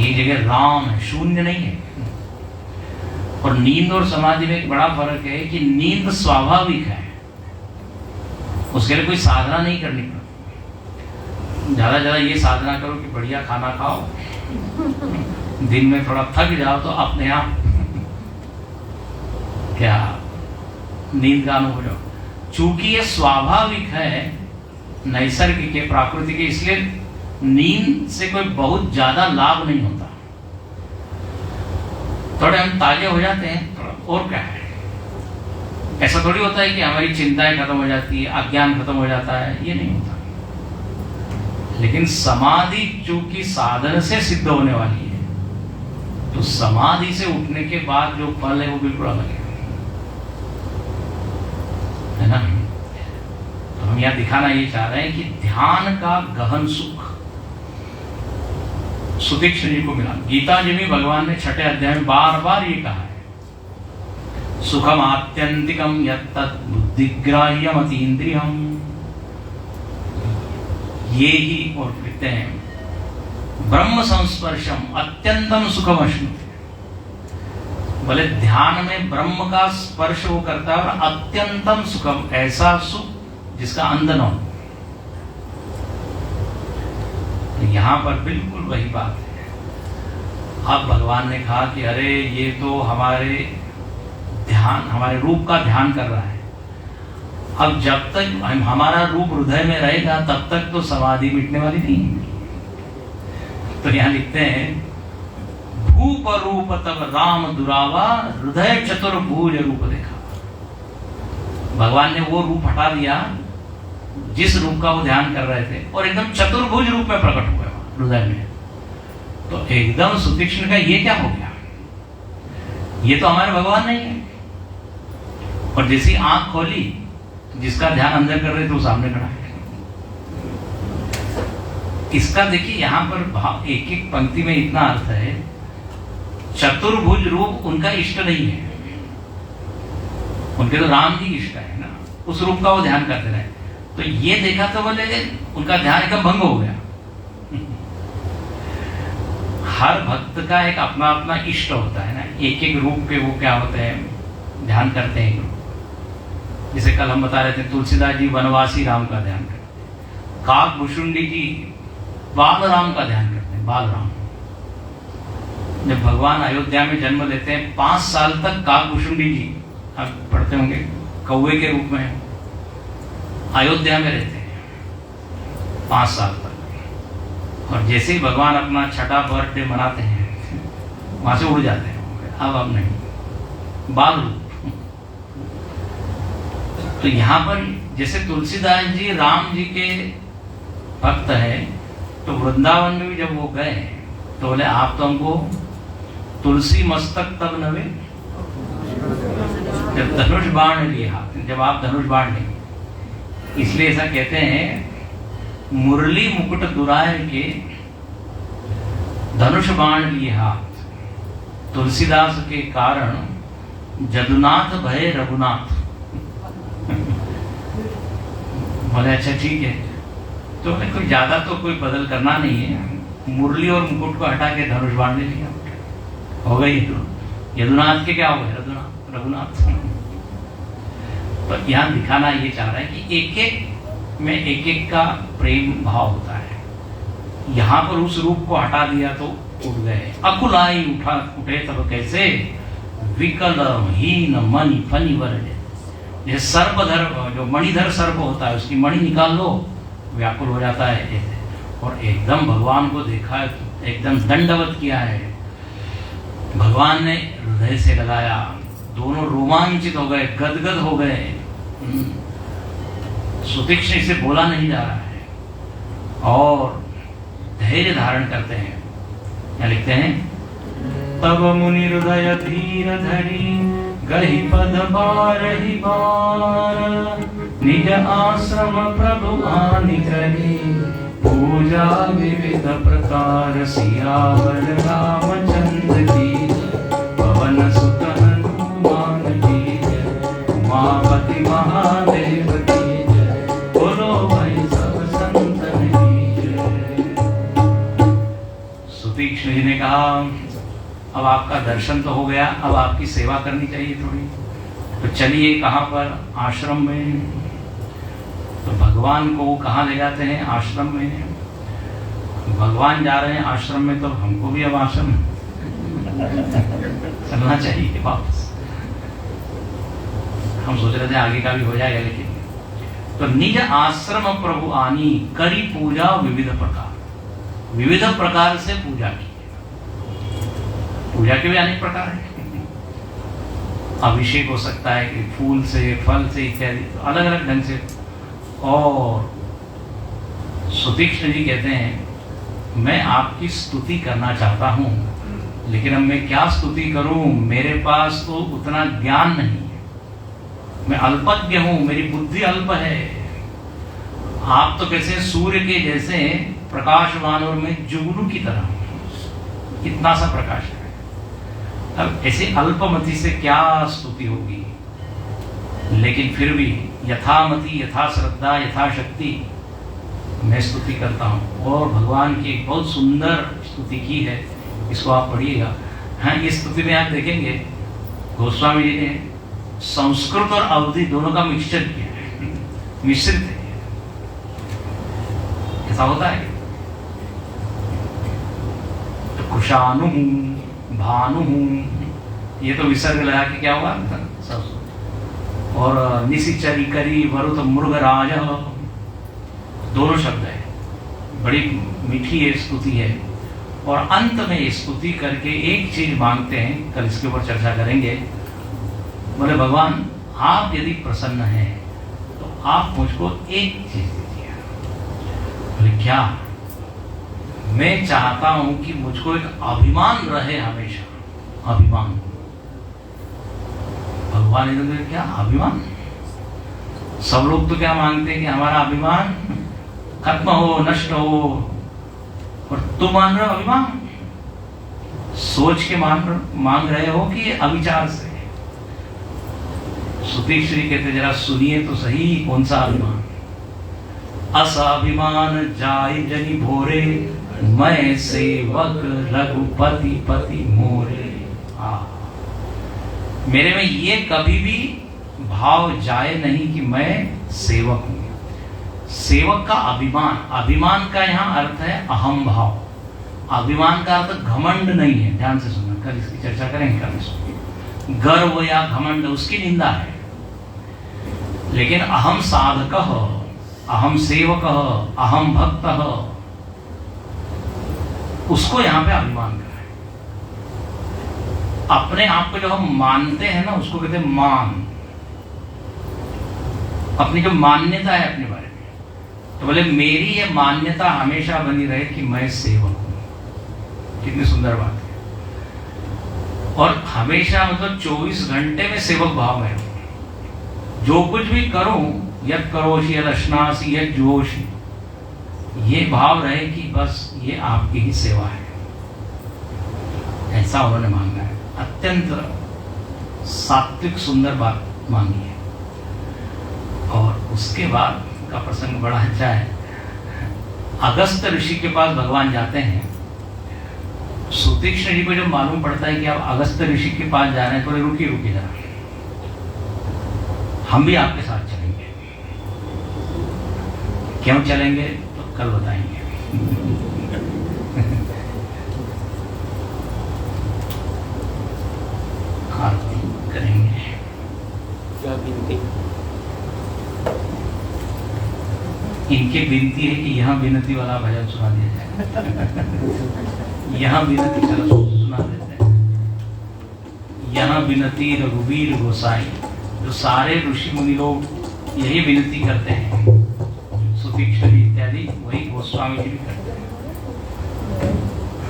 एक जगह राम है, शून्य नहीं है। और नींद और समाधि में एक बड़ा फर्क है कि नींद स्वाभाविक है, उसके लिए कोई साधना नहीं करनी पड़ती। ज्यादा ये साधना करो कि बढ़िया खाना खाओ, दिन में थोड़ा थक जाओ तो अपने आप क्या नींद का अनुभव हो। चूंकि ये स्वाभाविक है, नैसर्गिक है, प्राकृतिक है, इसलिए नींद से कोई बहुत ज्यादा लाभ नहीं होता। थोड़े हम ताजे हो जाते हैं, थोड़ा और क्या है, ऐसा थोड़ी होता है कि हमारी चिंताएं खत्म हो जाती है, अज्ञान खत्म हो जाता है, ये नहीं होता। लेकिन समाधि चूंकि साधन से सिद्ध होने वाली है, तो समाधि से उठने के बाद जो फल है वो बिल्कुल अलग है ना। तो हम यहाँ दिखाना ये चाह रहे हैं कि ध्यान का गहन सुख सुतीक्ष्ण जी को मिला। गीता जी में भगवान ने 6 अध्याय में बार बार ये कहा है, सुखम आत्यंतिकम यत्तत् बुद्धिग्राह्यम अतीन्द्रियम। ये ही और कहते हैं ब्रह्म संस्पर्शम अत्यंतम सुखम अश्नुते। बोले ध्यान में ब्रह्म का स्पर्श वो करता है और अत्यंतम सुखम, ऐसा सुख जिसका अंत न हो। यहां पर बिल्कुल वही बात है। अब भगवान ने कहा कि अरे ये तो हमारे ध्यान, हमारे रूप का ध्यान कर रहा है। अब जब तक हमारा रूप हृदय में रहेगा तब तक तो समाधि मिटने वाली नहीं है। तो यहां लिखते हैं भूप रूप तब राम दुरावा, हृदय चतुर्भुज रूप देखा। भगवान ने वो रूप हटा दिया जिस रूप का वो ध्यान कर रहे थे और एकदम चतुर्भुज रूप में प्रकट हुए हृदय में। तो एकदम सुतीक्ष्ण का ये क्या हो गया, ये तो हमारे भगवान नहीं है। और जैसी आंख खोली, जिसका ध्यान अंदर कर रहे थे वो सामने खड़ा है। इसका देखिए यहां पर एक एक पंक्ति में इतना अर्थ है। चतुर्भुज रूप उनका इष्ट नहीं है, उनके तो राम जी इष्ट है ना, उस रूप का वो ध्यान करते रहे। तो ये देखा तो बोले उनका ध्यान एकदम भंग हो गया। हर भक्त का एक अपना अपना इष्ट होता है ना, एक एक रूप के वो क्या होते हैं, ध्यान करते हैं। जैसे कल हम बता रहे थे तुलसीदास जी वनवासी राम का ध्यान करते हैं, काक भुषुंडी जी बाल राम का ध्यान करते हैं, बाल राम। जब भगवान अयोध्या में जन्म लेते हैं 5 साल तक काक भुषुंडी जी, आप पढ़ते होंगे, कौवे के रूप में अयोध्या में रहते हैं 5 साल तक। और जैसे ही भगवान अपना 6ठा बर्थडे मनाते हैं वहां से उड़ जाते हैं, अब नहीं, बाल रूप। तो यहां पर जैसे तुलसीदास जी राम जी के भक्त है, तो वृंदावन में भी जब वो गए तो बोले आप तो हमको तुलसी मस्तक तब नवे, जब धनुष बाण लिए हाथ, जब आप धनुष बाण लेंगे। इसलिए ऐसा कहते हैं मुरली मुकुट दुराय के धनुष बाण लिए हाथ, तुलसीदास के कारण जदुनाथ भय रघुनाथ। बोले अच्छा ठीक है, तो कोई ज्यादा तो कोई बदल करना नहीं है, मुरली और मुकुट को हटा के धनुष बाण ले लिया, हो गई। तो यदुनाथ के क्या हो गए, रघुनाथ। तो यहां दिखाना ये चाह रहा है कि एक एक में एक एक का प्रेम भाव होता है। यहां पर उस रूप को हटा दिया तो उठ गए। अकुलाई उठे तब कैसे, विकल हीन मणि फनी वर। जैसे सर्पधर, जो मणिधर सर्प होता है, उसकी मणि निकाल लो व्याकुल हो जाता है। और एकदम भगवान को देखा है, एकदम दंडवत किया है, भगवान ने हृदय से लगाया, दोनों रोमांचित हो गए, गदगद हो गए। सुतीक्ष्ण से बोला नहीं जा रहा है और धैर्य धारण करते हैं। क्या लिखते हैं, तब मुनि हृदय धीर धरी गहि पद बारहि बार, निज आश्रम प्रभु आनि करी, पूजा विविध प्रकार सियावर रामचंद्र की, पवन सुत हनुमान की जय, उमापति महादेव की जय, बोलो भाई सब संतन की जय। सुतीक्ष्ण जी ने कहा अब आपका दर्शन तो हो गया, अब आपकी सेवा करनी चाहिए थोड़ी। तो चलिए कहाँ पर, आश्रम में। तो भगवान को कहाँ ले जाते हैं, आश्रम में। भगवान जा रहे हैं आश्रम में, तो हमको भी अब आश्रम चलना चाहिए वापस। हम सोच रहे थे आगे का भी हो जाएगा, लेकिन तो निज आश्रम प्रभु आनी करी पूजा विविध प्रकार, विविध प्रकार से पूजा की। पूजा के भी अनेक प्रकार है। अभिषेक हो सकता है कि फूल से, फल से इत्यादि, तो अलग अलग ढंग से। और सुतीक्ष्ण जी कहते हैं मैं आपकी स्तुति करना चाहता हूँ, लेकिन अब मैं क्या स्तुति करूँ, मेरे पास तो उतना ज्ञान नहीं है, मैं अल्पज्ञ हूँ, मेरी बुद्धि अल्प है। आप तो कैसे सूर्य के जैसे प्रकाशवान और मैं जुगनू की तरह हूँ, इतना सा प्रकाश है। अब ऐसे अल्पमति से क्या स्तुति होगी, लेकिन फिर भी यथामति, यथा श्रद्धा, यथा शक्ति मैं स्तुति करता हूँ। और भगवान की एक बहुत सुंदर स्तुति की है, इसको आप पढ़िएगा। हाँ, इस स्तुति में आप देखेंगे गोस्वामी जी ने संस्कृत और अवधि दोनों का मिक्सचर किया है, मिश्रित है। ऐसा होता है। तो कुशानु हूँ, भानु हूँ, ये तो विसर्ग लगा के क्या हुआ सब। और निशिचरी करी वरुत मृगराज, दोनों शब्द है, बड़ी मीठी ये स्तुति है। और अंत में ये स्तुति करके एक चीज मांगते हैं, कल इसके ऊपर चर्चा करेंगे। बोले भगवान आप यदि प्रसन्न हैं तो आप मुझको एक चीज दीजिए। बोले क्या? मैं चाहता हूं कि मुझको एक अभिमान रहे हमेशा, अभिमान। भगवान ने क्या अभिमान? सब लोग तो क्या मांगते हैं कि हमारा अभिमान खत्म हो, नष्ट हो, और तुम मान रहे हो अभिमान? सोच के मांग रहे हो कि अविचार से? सुतीक्ष्ण जी कहते जरा सुनिए तो सही, कौन सा अभिमान? असाभिमान जाय जनि भोरे, मैं सेवक रघुपति पति मोरे। मेरे में ये कभी भी भाव जाए नहीं कि मैं सेवक हूं। सेवक का अभिमान, अभिमान का यहाँ अर्थ है अहम भाव। अभिमान का अर्थ घमंड नहीं है, ध्यान से सुनना, कल इसकी चर्चा करेंगे। कल इसको गर्व या घमंड उसकी निंदा है, लेकिन अहम साधक, अहम सेवक, अहम भक्त, उसको यहाँ पे अभिमान करा है। अपने आप को जो हम मानते हैं ना, उसको कहते हैं मान। अपनी जो मान्यता है अपने बारे में, तो बोले मेरी ये मान्यता हमेशा बनी रहे कि मैं सेवक हूं। कितनी सुंदर बात है। और हमेशा मतलब 24 घंटे में सेवक भाव में रहूं। जो कुछ भी करूं, यद करोषि यद अश्नासि यद जोषि, ये भाव रहे कि बस ये आपकी ही सेवा है। ऐसा उन्होंने मांगा है। अत्यंत सात्विक सुंदर बात मांगी है। और उसके बाद का प्रसंग बड़ा अच्छा है। अगस्त ऋषि के पास भगवान जाते हैं। सुतीक्ष्ण जी को जब मालूम पड़ता है कि आप अगस्त ऋषि के पास जा रहे हैं, तो रुकी जरा, हम भी आपके साथ चलेंगे। क्यों चलेंगे तो कल बताएंगे। आरती करेंगे। क्या विनती? इनकी विनती है कि यहाँ विनती वाला भजन सुना दिया जाए। यहाँ विनती चलो सुना देते हैं। यहाँ विनती रघुवीर गोसाई, जो सारे ऋषि मुनि लोग यही विनती करते हैं, सुतीक्ष्ण जी इत्यादि, वही गोस्वामी जी भी करते हैं।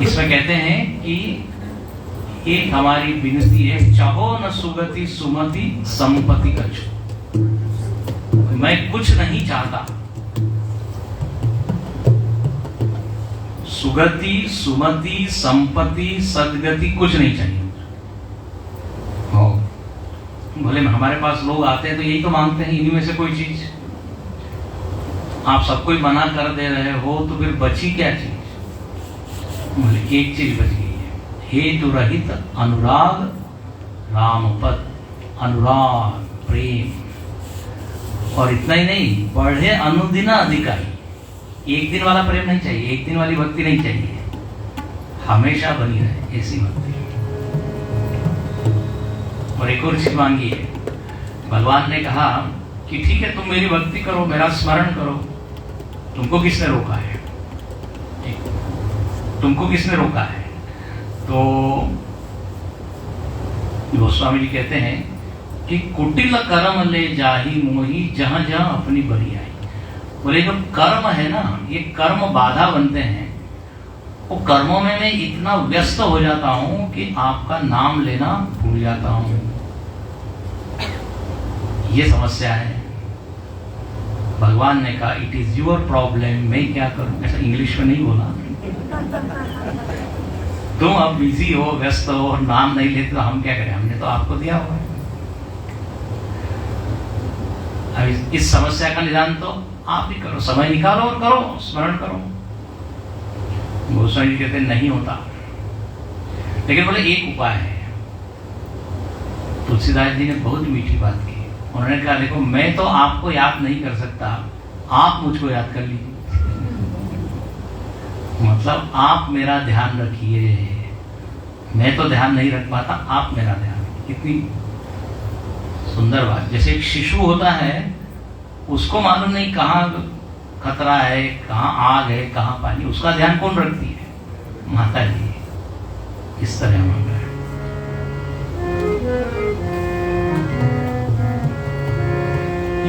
इसमें कहते हैं कि एक हमारी विनती है, चाहो न सुगति सुमति संपत्ति कछु। मैं कुछ नहीं चाहता, सुगति सुमति संपत्ति सदगति कुछ नहीं चाहिए। बोले हमारे पास लोग आते हैं तो यही तो मांगते हैं, इन्हीं में से कोई चीज। आप सबको ही मना कर दे रहे हो तो फिर बची क्या चीज? बोले एक चीज बच गई है, हेतु रहित अनुराग रामपद, अनुराग प्रेम। और इतना ही नहीं, बढ़े अनुदिन अधिकारी। एक दिन वाला प्रेम नहीं चाहिए, एक दिन वाली भक्ति नहीं चाहिए, हमेशा बनी रहे ऐसी भक्ति। और एक और चीज मांगी है। भगवान ने कहा कि ठीक है तुम मेरी भक्ति करो, मेरा स्मरण करो, तुमको किसने रोका है? तुमको किसने रोका है? तो गोस्वामी जी कहते हैं कि कुटिल कर्म ले जाही मोही जहां जहां अपनी बड़ी आई। बोले जो कर्म है ना, ये कर्म बाधा बनते हैं। वो कर्मों में मैं इतना व्यस्त हो जाता हूं कि आपका नाम लेना भूल जाता हूं। ये समस्या है। भगवान ने कहा इट इज योर प्रॉब्लम, मैं क्या करूं। ऐसा इंग्लिश में नहीं बोला। तुम अब बिजी हो, व्यस्त हो और नाम नहीं लेते तो हम क्या करें, हमने तो आपको दिया हुआ है। अब इस समस्या का निदान तो आप ही करो, समय निकालो और करो, स्मरण करो। गोस्वामी जी कहते नहीं होता, लेकिन बोले एक उपाय है। तुलसीदास जी ने बहुत मीठी बात की। उन्होंने कहा देखो मैं तो आपको याद नहीं कर सकता, आप मुझको याद कर लीजिए। मतलब आप मेरा ध्यान रखिए, मैं तो ध्यान नहीं रख पाता, आप मेरा ध्यान। कितनी सुंदर बात। जैसे एक शिशु होता है, उसको मालूम नहीं कहाँ खतरा है, कहाँ आग है, कहाँ पानी, उसका ध्यान कौन रखती है? माता जी। इस तरह मांगा है।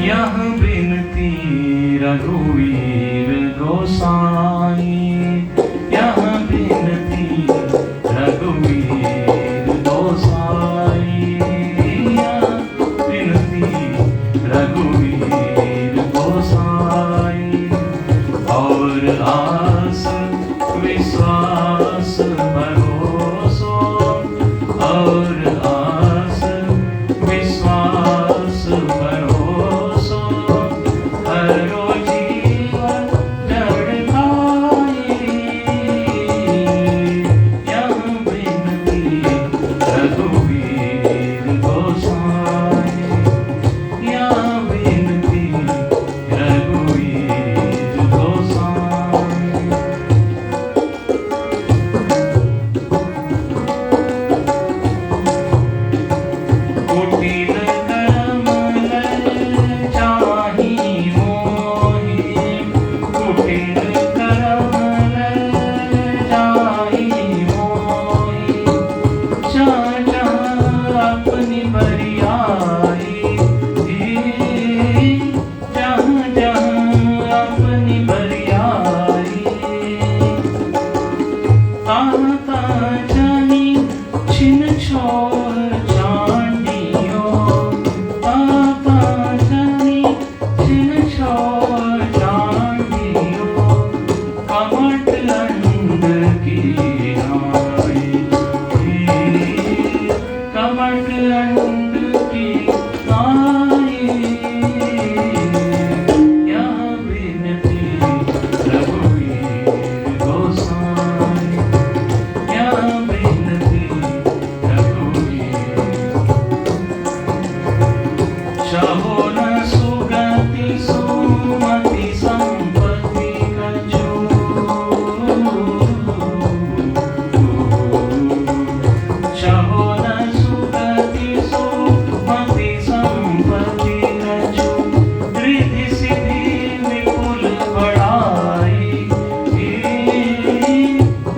यह बिनती रघुवीर गोसाई, यह बिनती रघुवीर गोसाई, यह बिनती रघुवीर गोसाई। और आस विश्वास भरोसो, और आस विश्वास भरोसो, हरो जीवन जड़ खाई। यह बिनती रघुवीर गोसाई, यह बिनती रघुवीर गोसाई। कुटिल कर्म ललचाही मोहि, कुटिल कर्म ललचाही मोहि, जहाँ जहाँ अपनी बरियाई, जहाँ जहाँ अपनी बरियाई। आता जानी छिन छोर चांडियो, आता जानी छिन छोर चांडियो, कमट अंड की नाई, कमट अंड की नाई। यह बिनती रघुवीर गोसाई, यह बिनती रघुवीर। चाहो न सुगति सुमति संपत्ति कछु, चाहो न सुगति सुमति संपत्ति कछु, रिद्धि सिद्धि विपुल बढ़ाई,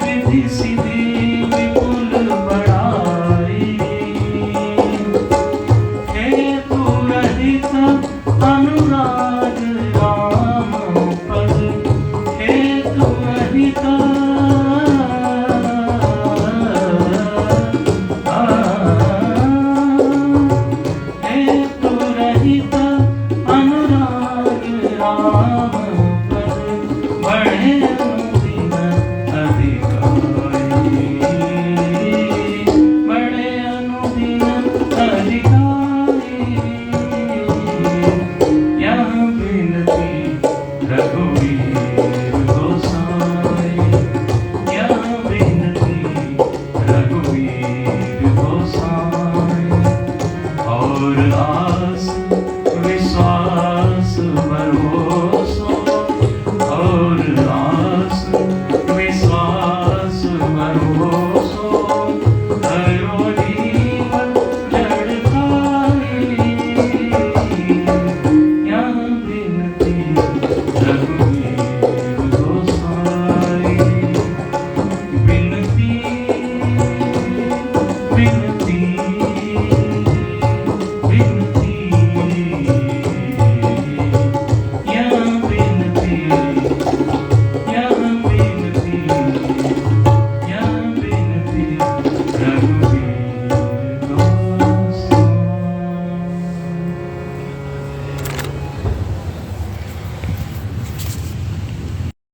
रिद्धि सिद्धि विपुल बढ़ाई। हेतु रहित अनुराग राम पद, हेतु रहित